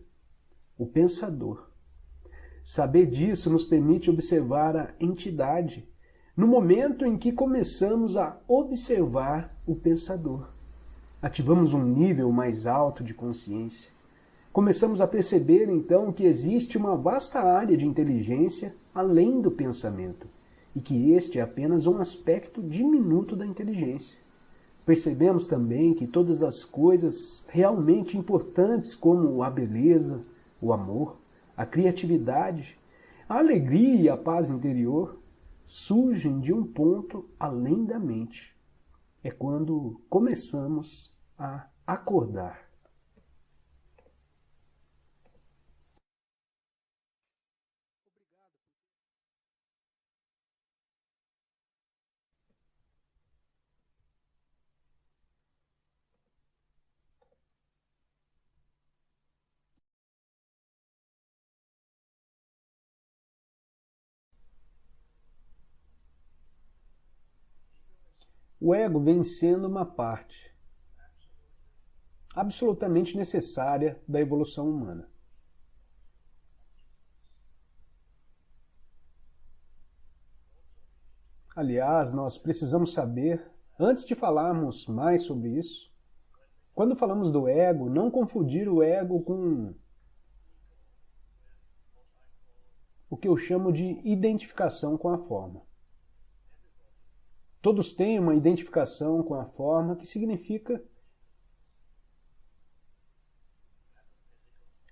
o pensador. Saber disso nos permite observar a entidade no momento em que começamos a observar o pensador. Ativamos um nível mais alto de consciência. Começamos a perceber, então, que existe uma vasta área de inteligência além do pensamento, e que este é apenas um aspecto diminuto da inteligência. Percebemos também que todas as coisas realmente importantes, como a beleza, o amor, a criatividade, a alegria e a paz interior, surgem de um ponto além da mente. É quando começamos a acordar. O ego vem sendo uma parte absolutamente necessária da evolução humana. Aliás, nós precisamos saber, antes de falarmos mais sobre isso, quando falamos do ego, não confundir o ego com o que eu chamo de identificação com a forma. Todos têm uma identificação com a forma que significa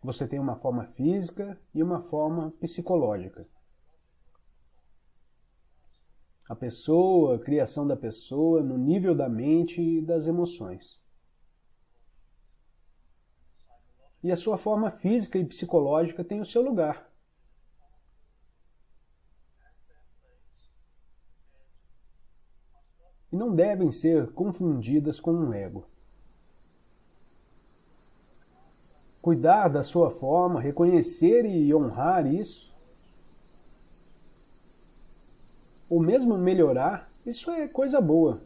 Você tem uma forma física e uma forma psicológica. A pessoa, a criação da pessoa no nível da mente e das emoções. E a sua forma física e psicológica tem o seu lugar. E não devem ser confundidas com um ego. Cuidar da sua forma, reconhecer e honrar isso, ou mesmo melhorar, isso é coisa boa.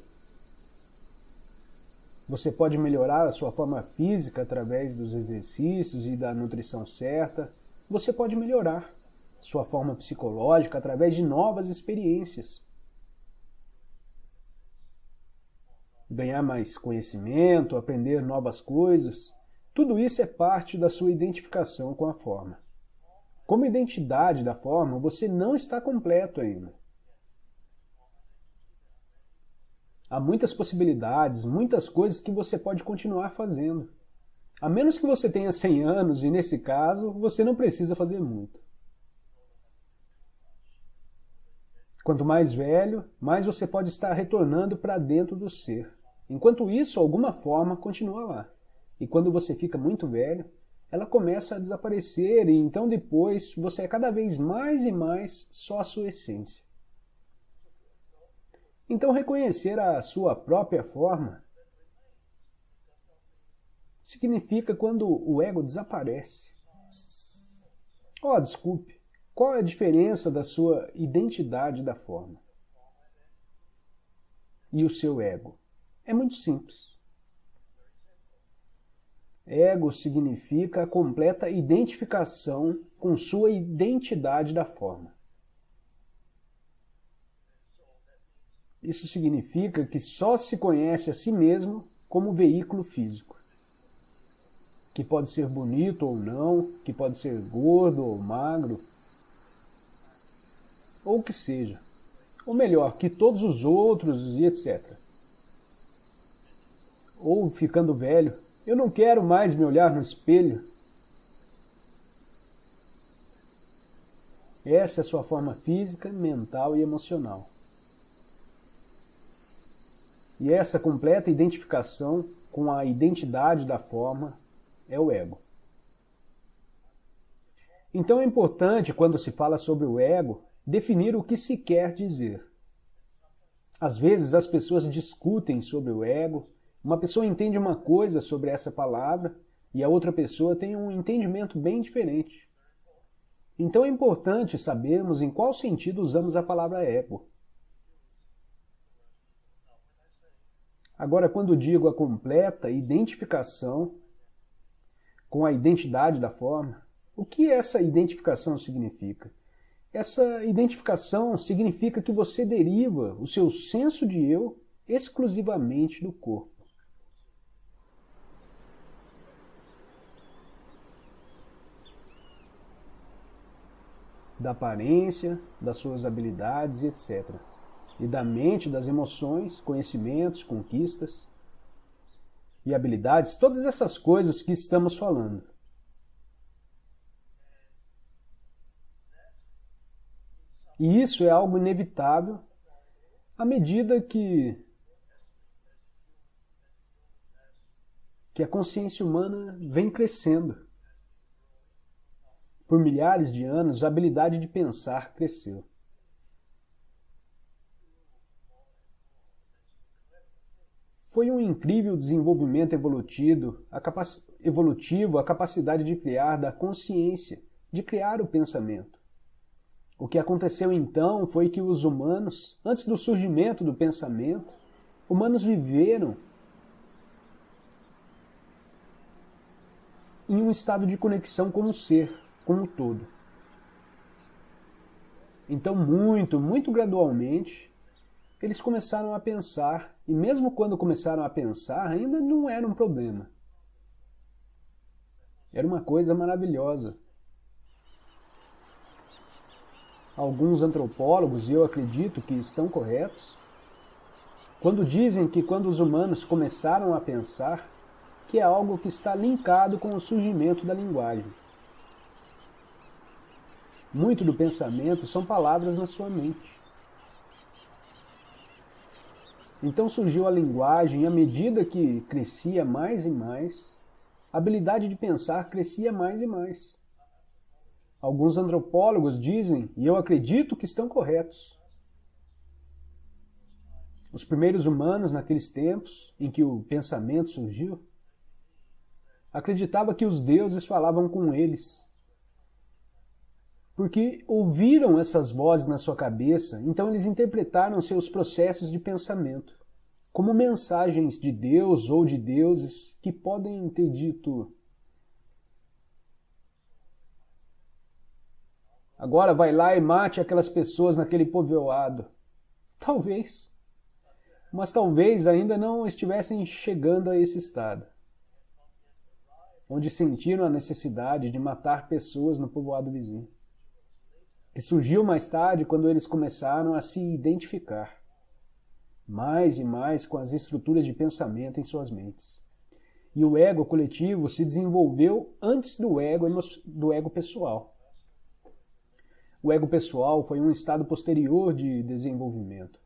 Você pode melhorar a sua forma física através dos exercícios e da nutrição certa. Você pode melhorar sua forma psicológica através de novas experiências. Ganhar mais conhecimento, aprender novas coisas, tudo isso é parte da sua identificação com a forma. Como identidade da forma, você não está completo ainda. Há muitas possibilidades, muitas coisas que você pode continuar fazendo. A menos que você tenha 100 anos, e nesse caso, você não precisa fazer muito. Quanto mais velho, mais você pode estar retornando para dentro do ser. Enquanto isso, alguma forma continua lá. E quando você fica muito velho, ela começa a desaparecer e então depois você é cada vez mais e mais só a sua essência. Então reconhecer a sua própria forma significa quando o ego desaparece. Oh, desculpe, qual é a diferença da sua identidade da forma e o seu ego? É muito simples. Ego significa a completa identificação com sua identidade da forma. Isso significa que só se conhece a si mesmo como veículo físico, que pode ser bonito ou não, que pode ser gordo ou magro, ou o que seja, ou melhor, que todos os outros e etc. Ou ficando velho, eu não quero mais me olhar no espelho. Essa é a sua forma física, mental e emocional. E essa completa identificação com a identidade da forma é o ego. Então é importante, quando se fala sobre o ego, definir o que se quer dizer. Às vezes as pessoas discutem sobre o ego. Uma pessoa entende uma coisa sobre essa palavra e a outra pessoa tem um entendimento bem diferente. Então é importante sabermos em qual sentido usamos a palavra ego. Agora, quando digo a completa identificação com a identidade da forma, o que essa identificação significa? Essa identificação significa que você deriva o seu senso de eu exclusivamente do corpo. Da aparência, das suas habilidades, etc. E da mente, das emoções, conhecimentos, conquistas e habilidades, todas essas coisas que estamos falando. E isso é algo inevitável à medida que a consciência humana vem crescendo. Por milhares de anos, a habilidade de pensar cresceu. Foi um incrível desenvolvimento evolutivo, a capacidade de criar da consciência, de criar o pensamento. O que aconteceu então foi que os humanos, antes do surgimento do pensamento, humanos viveram em um estado de conexão com o ser, com o todo. Então, muito gradualmente, eles começaram a pensar, e mesmo quando começaram a pensar, ainda não era um problema. Era uma coisa maravilhosa. Alguns antropólogos, e eu acredito que estão corretos, quando dizem que quando os humanos começaram a pensar, que é algo que está linkado com o surgimento da linguagem. Muito do pensamento são palavras na sua mente. Então surgiu a linguagem e à medida que crescia mais e mais, a habilidade de pensar crescia mais e mais. Alguns antropólogos dizem, e eu acredito que estão corretos, os primeiros humanos naqueles tempos em que o pensamento surgiu, acreditavam que os deuses falavam com eles. Porque ouviram essas vozes na sua cabeça, então eles interpretaram seus processos de pensamento como mensagens de Deus ou de deuses que podem ter dito: agora vai lá e mate aquelas pessoas naquele povoado. Talvez. Mas talvez ainda não estivessem chegando a esse estado, onde sentiram a necessidade de matar pessoas no povoado vizinho, que surgiu mais tarde quando eles começaram a se identificar mais e mais com as estruturas de pensamento em suas mentes. E o ego coletivo se desenvolveu antes do ego pessoal. O ego pessoal foi um estado posterior de desenvolvimento.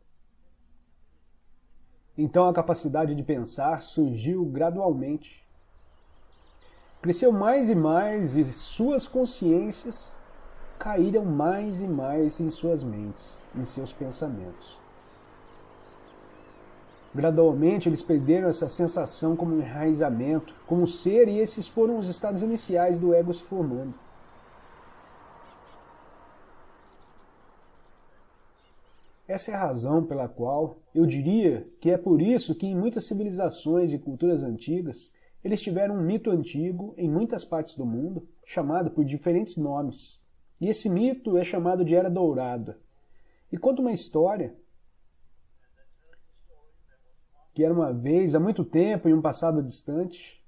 Então a capacidade de pensar surgiu gradualmente. Cresceu mais e mais e suas consciências caíram mais e mais em suas mentes, em seus pensamentos. Gradualmente eles perderam essa sensação como enraizamento, como ser, e esses foram os estados iniciais do ego se formando. Essa é a razão pela qual eu diria que é por isso que em muitas civilizações e culturas antigas eles tiveram um mito antigo em muitas partes do mundo, chamado por diferentes nomes. E esse mito é chamado de Era Dourada. E conta uma história que era uma vez, há muito tempo, em um passado distante,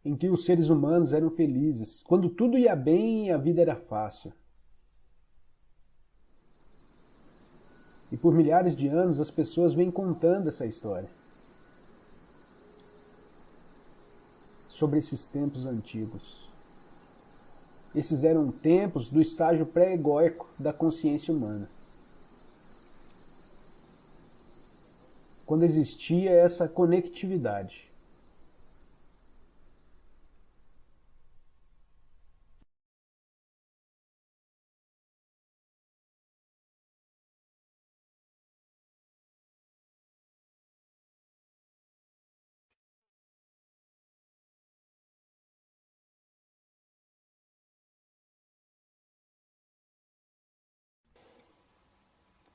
em que os seres humanos eram felizes, quando tudo ia bem e a vida era fácil. E por milhares de anos as pessoas vêm contando essa história sobre esses tempos antigos. Esses eram tempos do estágio pré-egóico da consciência humana, quando existia essa conectividade.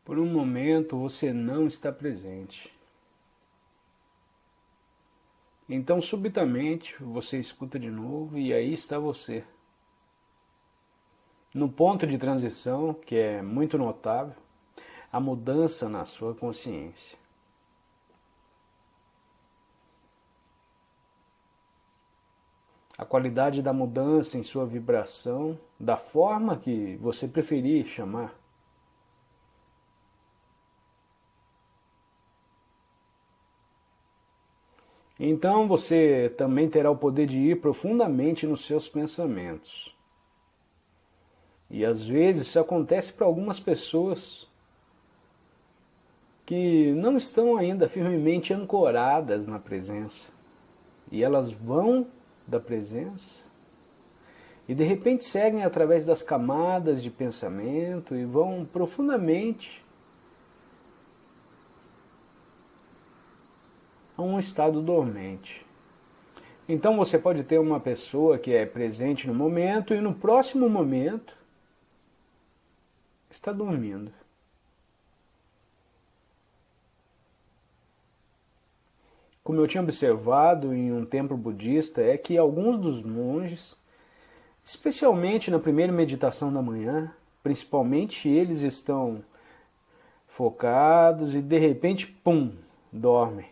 Por um momento você não está presente. Então, subitamente, você escuta de novo e aí está você. No ponto de transição, que é muito notável, a mudança na sua consciência. A qualidade da mudança em sua vibração, da forma que você preferir chamar. Então você também terá o poder de ir profundamente nos seus pensamentos. E às vezes isso acontece para algumas pessoas que não estão ainda firmemente ancoradas na presença. E elas vão da presença e de repente seguem através das camadas de pensamento e vão profundamente a um estado dormente. Então você pode ter uma pessoa que é presente no momento e no próximo momento está dormindo. Como eu tinha observado em um templo budista, é que alguns dos monges, especialmente na primeira meditação da manhã, principalmente eles estão focados e de repente, pum, dormem.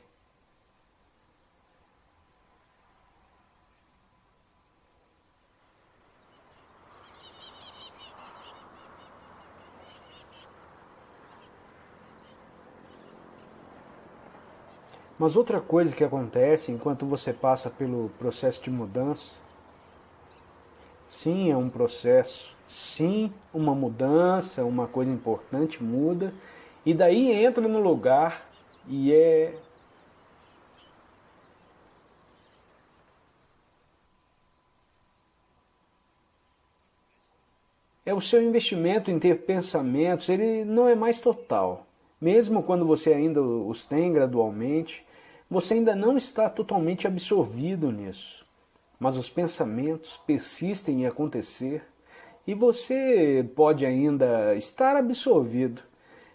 Mas outra coisa que acontece enquanto você passa pelo processo de mudança Sim, é um processo. Sim, uma mudança, uma coisa importante muda. E daí entra no lugar e é o seu investimento em ter pensamentos, ele não é mais total. Mesmo quando você ainda os tem gradualmente, você ainda não está totalmente absorvido nisso. Mas os pensamentos persistem em acontecer e você pode ainda estar absorvido,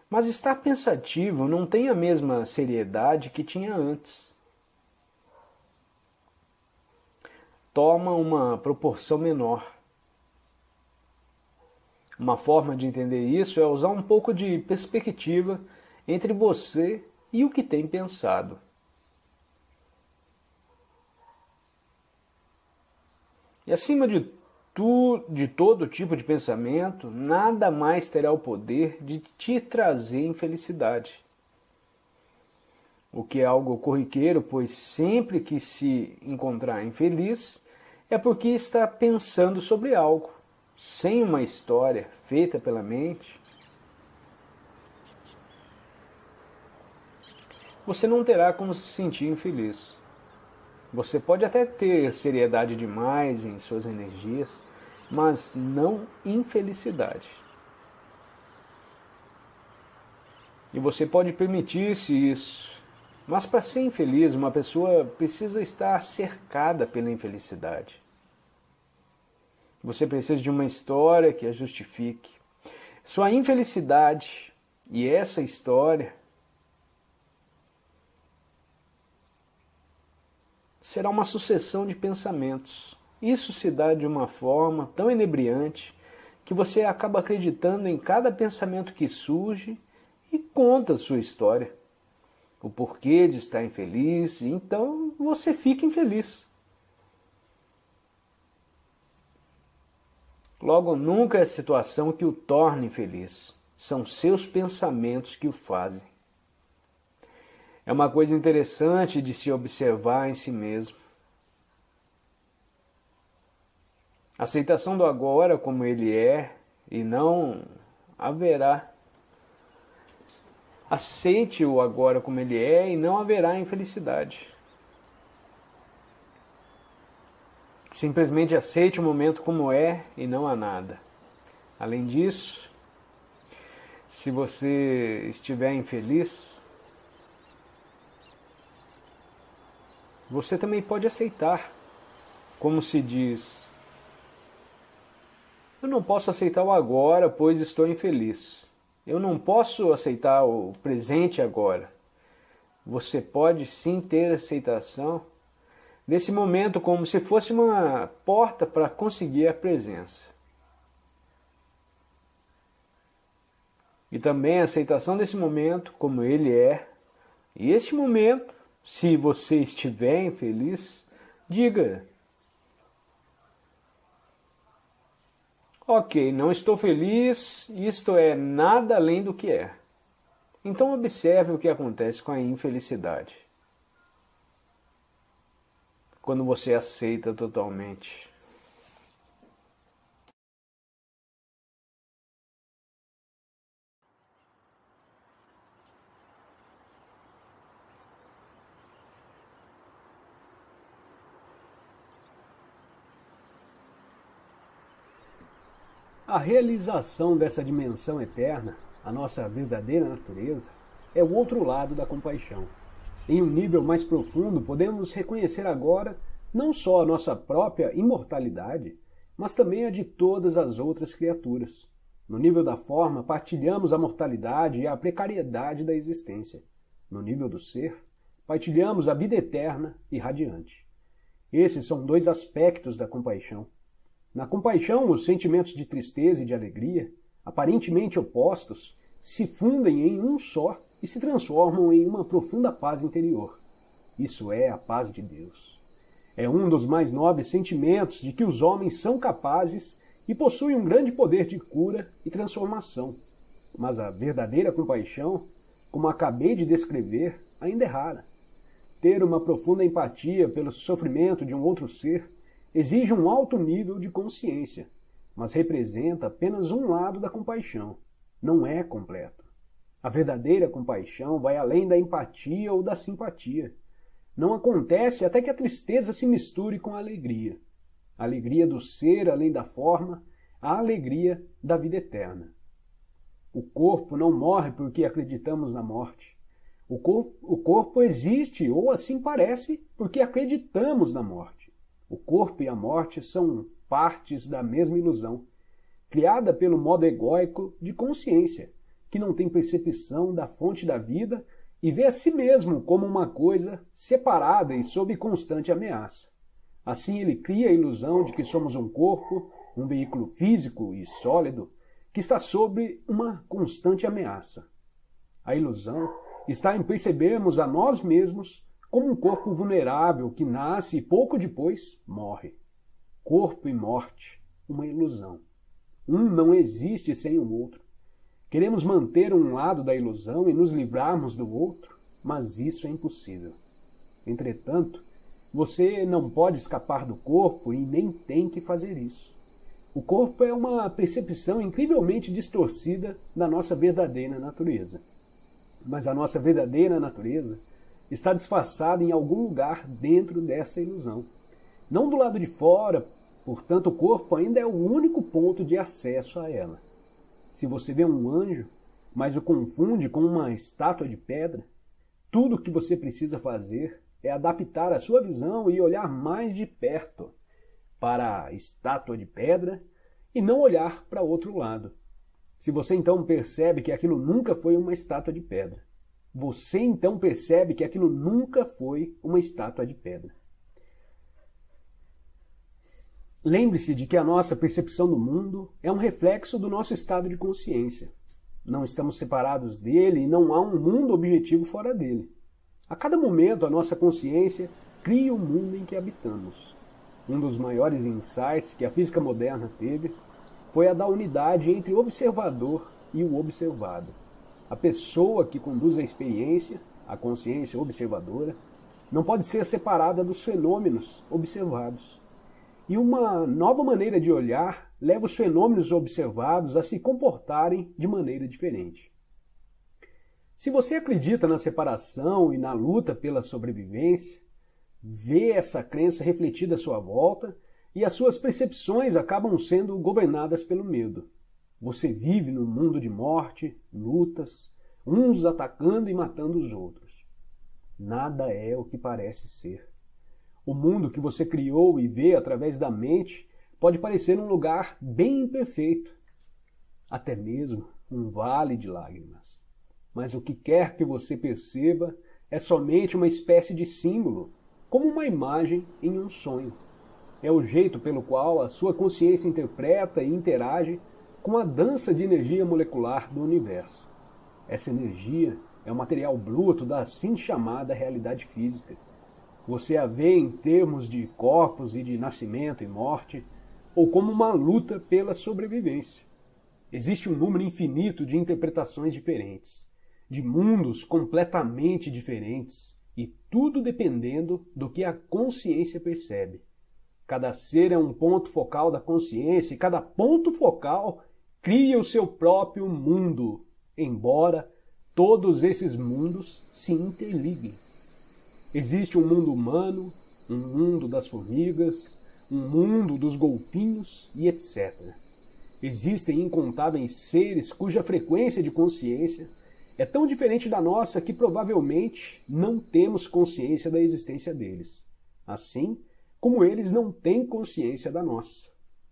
mas estar pensativo não tem a mesma seriedade que tinha antes. Toma uma proporção menor. Uma forma de entender isso é usar um pouco de perspectiva entre você e o que tem pensado. E acima de todo tipo de pensamento, nada mais terá o poder de te trazer infelicidade. O que é algo corriqueiro, pois sempre que se encontrar infeliz, é porque está pensando sobre algo, sem uma história feita pela mente. Você não terá como se sentir infeliz. Você pode até ter seriedade demais em suas energias, mas não infelicidade. E você pode permitir-se isso. Mas para ser infeliz, uma pessoa precisa estar cercada pela infelicidade. Você precisa de uma história que a justifique. Sua infelicidade e essa história será uma sucessão de pensamentos. Isso se dá de uma forma tão inebriante que você acaba acreditando em cada pensamento que surge e conta a sua história. O porquê de estar infeliz, e então você fica infeliz. Logo, nunca é a situação que o torna infeliz. São seus pensamentos que o fazem. É uma coisa interessante de se observar em si mesmo. A aceitação do agora como ele é e não haverá. Aceite o agora como ele é e não haverá infelicidade. Simplesmente aceite o momento como é e não há nada. Além disso, se você estiver infeliz, você também pode aceitar. Como se diz, eu não posso aceitar o agora, pois estou infeliz. Eu não posso aceitar o presente agora. Você pode sim ter aceitação desse momento como se fosse uma porta para conseguir a presença. E também a aceitação desse momento como ele é. E esse momento, se você estiver infeliz, diga: ok, não estou feliz, isto é nada além do que é. Então observe o que acontece com a infelicidade. Quando você aceita totalmente. A realização dessa dimensão eterna, a nossa verdadeira natureza, é o outro lado da compaixão. Em um nível mais profundo, podemos reconhecer agora não só a nossa própria imortalidade, mas também a de todas as outras criaturas. No nível da forma, partilhamos a mortalidade e a precariedade da existência. No nível do ser, partilhamos a vida eterna e radiante. Esses são dois aspectos da compaixão. Na compaixão, os sentimentos de tristeza e de alegria, aparentemente opostos, se fundem em um só e se transformam em uma profunda paz interior. Isso é a paz de Deus. É um dos mais nobres sentimentos de que os homens são capazes e possuem um grande poder de cura e transformação. Mas a verdadeira compaixão, como acabei de descrever, ainda é rara. Ter uma profunda empatia pelo sofrimento de um outro ser exige um alto nível de consciência, mas representa apenas um lado da compaixão. Não é completo. A verdadeira compaixão vai além da empatia ou da simpatia. Não acontece até que a tristeza se misture com a alegria. A alegria do ser além da forma, a alegria da vida eterna. O corpo não morre porque acreditamos na morte. O corpo existe, ou assim parece, porque acreditamos na morte. O corpo e a morte são partes da mesma ilusão, criada pelo modo egóico de consciência, que não tem percepção da fonte da vida e vê a si mesmo como uma coisa separada e sob constante ameaça. Assim ele cria a ilusão de que somos um corpo, um veículo físico e sólido, que está sob uma constante ameaça. A ilusão está em percebermos a nós mesmos como um corpo vulnerável que nasce e pouco depois morre. Corpo e morte, uma ilusão. Um não existe sem o outro. Queremos manter um lado da ilusão e nos livrarmos do outro, mas isso é impossível. Entretanto, você não pode escapar do corpo e nem tem que fazer isso. O corpo é uma percepção incrivelmente distorcida da nossa verdadeira natureza. Mas a nossa verdadeira natureza está disfarçada em algum lugar dentro dessa ilusão. Não do lado de fora, portanto o corpo ainda é o único ponto de acesso a ela. Se você vê um anjo, mas o confunde com uma estátua de pedra, tudo o que você precisa fazer é adaptar a sua visão e olhar mais de perto para a estátua de pedra e não olhar para outro lado. Se você então percebe que aquilo nunca foi uma estátua de pedra, você então percebe que aquilo nunca foi uma estátua de pedra. Lembre-se de que a nossa percepção do mundo é um reflexo do nosso estado de consciência. Não estamos separados dele e não há um mundo objetivo fora dele. A cada momento, a nossa consciência cria o mundo em que habitamos. Um dos maiores insights que a física moderna teve foi a da unidade entre o observador e o observado. A pessoa que conduz a experiência, a consciência observadora, não pode ser separada dos fenômenos observados. E uma nova maneira de olhar leva os fenômenos observados a se comportarem de maneira diferente. Se você acredita na separação e na luta pela sobrevivência, vê essa crença refletida à sua volta e as suas percepções acabam sendo governadas pelo medo. Você vive num mundo de morte, lutas, uns atacando e matando os outros. Nada é o que parece ser. O mundo que você criou e vê através da mente pode parecer um lugar bem imperfeito, até mesmo um vale de lágrimas. Mas o que quer que você perceba é somente uma espécie de símbolo, como uma imagem em um sonho. É o jeito pelo qual a sua consciência interpreta e interage com a dança de energia molecular do universo. Essa energia é o material bruto da assim chamada realidade física. Você a vê em termos de corpos e de nascimento e morte, ou como uma luta pela sobrevivência. Existe um número infinito de interpretações diferentes, de mundos completamente diferentes, e tudo dependendo do que a consciência percebe. Cada ser é um ponto focal da consciência, e cada ponto focal cria o seu próprio mundo, embora todos esses mundos se interliguem. Existe um mundo humano, um mundo das formigas, um mundo dos golfinhos e etc. Existem incontáveis seres cuja frequência de consciência é tão diferente da nossa que provavelmente não temos consciência da existência deles, assim como eles não têm consciência da nossa.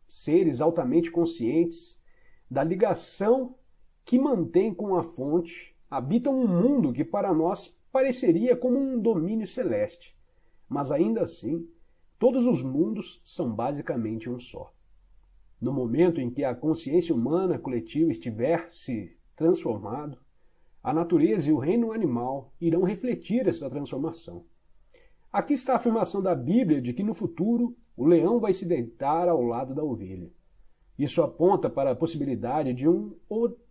Seres altamente conscientes da ligação que mantêm com a fonte habitam um mundo que para nós pareceria como um domínio celeste, mas ainda assim, todos os mundos são basicamente um só. No momento em que a consciência humana coletiva estiver se transformado, a natureza e o reino animal irão refletir essa transformação. Aqui está a afirmação da Bíblia de que no futuro o leão vai se deitar ao lado da ovelha. Isso aponta para a possibilidade de um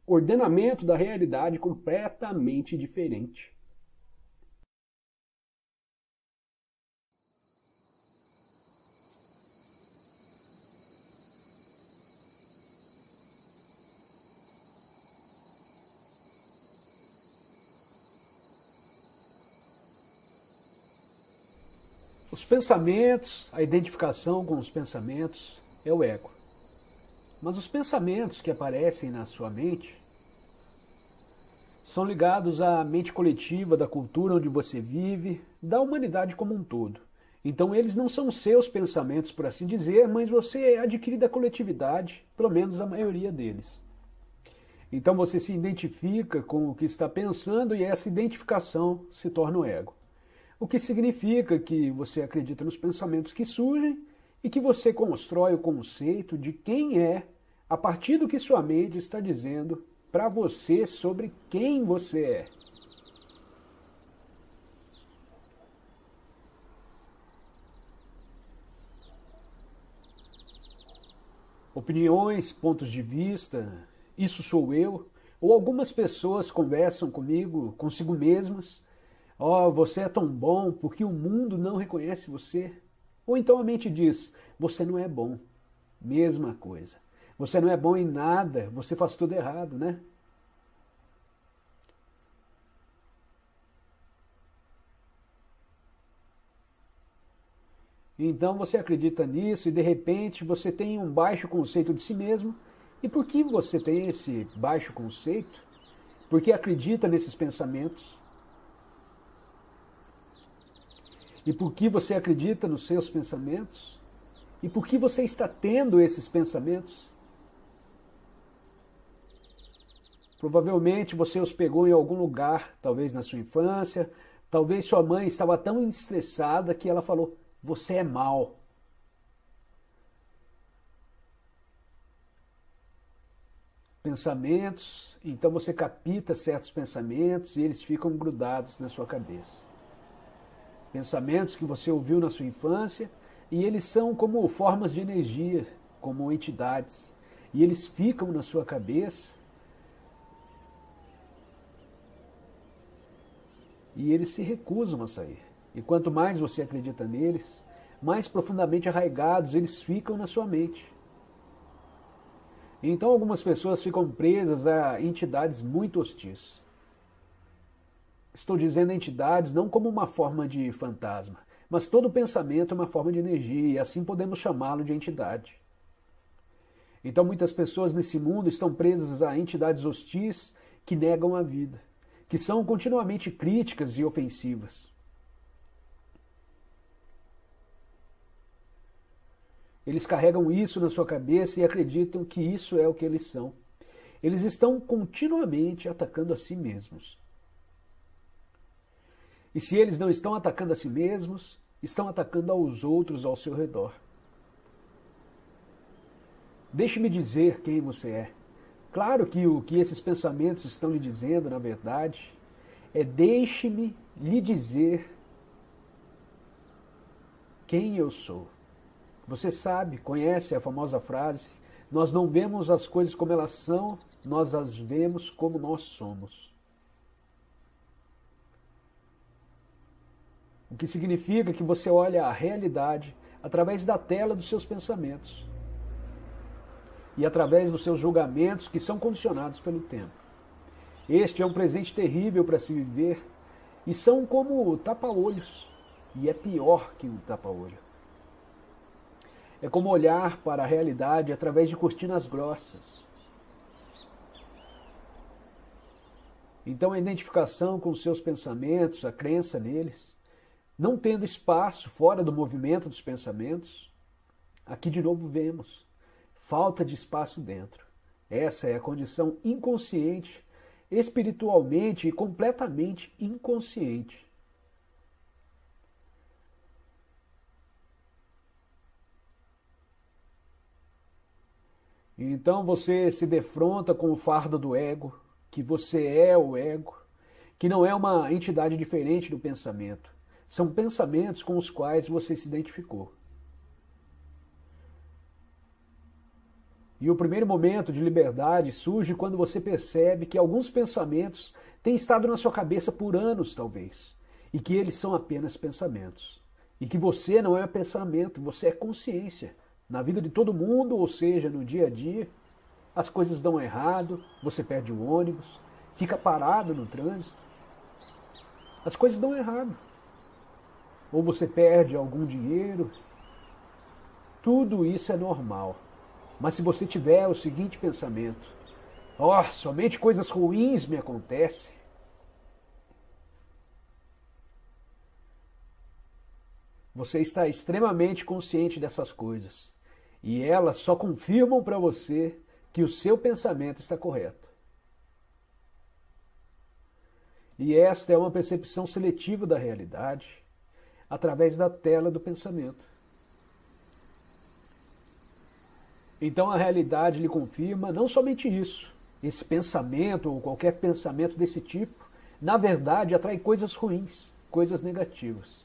ordenamento da realidade completamente diferente. Os pensamentos, a identificação com os pensamentos é o ego. Mas os pensamentos que aparecem na sua mente são ligados à mente coletiva da cultura onde você vive, da humanidade como um todo. Então eles não são seus pensamentos, por assim dizer, mas você adquire da coletividade, pelo menos a maioria deles. Então você se identifica com o que está pensando e essa identificação se torna o ego. O que significa que você acredita nos pensamentos que surgem e que você constrói o conceito de quem é a partir do que sua mente está dizendo para você sobre quem você é. Opiniões, pontos de vista, isso sou eu, ou algumas pessoas conversam comigo, consigo mesmas, você é tão bom porque o mundo não reconhece você. Ou então a mente diz, você não é bom, mesma coisa. Você não é bom em nada, você faz tudo errado, né? Então você acredita nisso e de repente você tem um baixo conceito de si mesmo. E por que você tem esse baixo conceito? Porque acredita nesses pensamentos. E por que você acredita nos seus pensamentos? E por que você está tendo esses pensamentos? Provavelmente você os pegou em algum lugar, talvez na sua infância, talvez sua mãe estava tão estressada que ela falou, você é mau. Pensamentos, então você capta certos pensamentos e eles ficam grudados na sua cabeça. Pensamentos que você ouviu na sua infância e eles são como formas de energia, como entidades. E eles ficam na sua cabeça e eles se recusam a sair. E quanto mais você acredita neles, mais profundamente arraigados eles ficam na sua mente. Então algumas pessoas ficam presas a entidades muito hostis. Estou dizendo entidades não como uma forma de fantasma, mas todo pensamento é uma forma de energia e assim podemos chamá-lo de entidade. Então muitas pessoas nesse mundo estão presas a entidades hostis que negam a vida, que são continuamente críticas e ofensivas. Eles carregam isso na sua cabeça e acreditam que isso é o que eles são. Eles estão continuamente atacando a si mesmos. E se eles não estão atacando a si mesmos, estão atacando aos outros ao seu redor. Deixe-me dizer quem você é. Claro que o que esses pensamentos estão lhe dizendo, na verdade, é deixe-me lhe dizer quem eu sou. Você sabe, conhece a famosa frase, nós não vemos as coisas como elas são, nós as vemos como nós somos. O que significa que você olha a realidade através da tela dos seus pensamentos e através dos seus julgamentos que são condicionados pelo tempo. Este é um presente terrível para se viver e são como tapa-olhos, e é pior que um tapa-olho. É como olhar para a realidade através de cortinas grossas. Então a identificação com os seus pensamentos, a crença neles, não tendo espaço fora do movimento dos pensamentos, aqui de novo vemos falta de espaço dentro. Essa é a condição inconsciente, espiritualmente e completamente inconsciente. Então você se defronta com o fardo do ego, que você é o ego, que não é uma entidade diferente do pensamento. São pensamentos com os quais você se identificou. E o primeiro momento de liberdade surge quando você percebe que alguns pensamentos têm estado na sua cabeça por anos, talvez, e que eles são apenas pensamentos. E que você não é pensamento, você é consciência. Na vida de todo mundo, ou seja, no dia a dia, as coisas dão errado, você perde o ônibus, fica parado no trânsito. As coisas dão errado. ou você perde algum dinheiro. Tudo isso é normal. Mas se você tiver o seguinte pensamento: ó, somente coisas ruins me acontecem, você está extremamente consciente dessas coisas. E elas só confirmam para você que o seu pensamento está correto. E esta é uma percepção seletiva da realidade através da tela do pensamento. Então a realidade lhe confirma não somente isso. Esse pensamento ou qualquer pensamento desse tipo, na verdade, atrai coisas ruins, coisas negativas.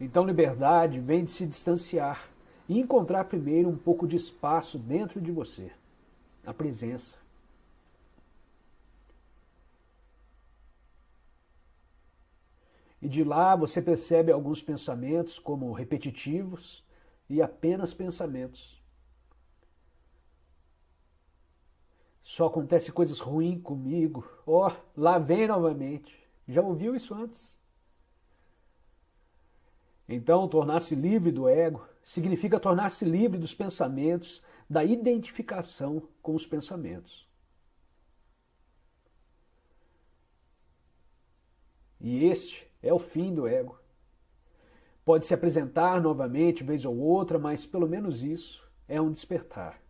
Então liberdade vem de se distanciar e encontrar primeiro um pouco de espaço dentro de você, a presença. E de lá você percebe alguns pensamentos como repetitivos e apenas pensamentos. Só acontece coisas ruins comigo. Ó, lá vem novamente. Já ouviu isso antes? Então, tornar-se livre do ego significa tornar-se livre dos pensamentos, da identificação com os pensamentos. E este é o fim do ego. Pode se apresentar novamente, vez ou outra, mas pelo menos isso é um despertar.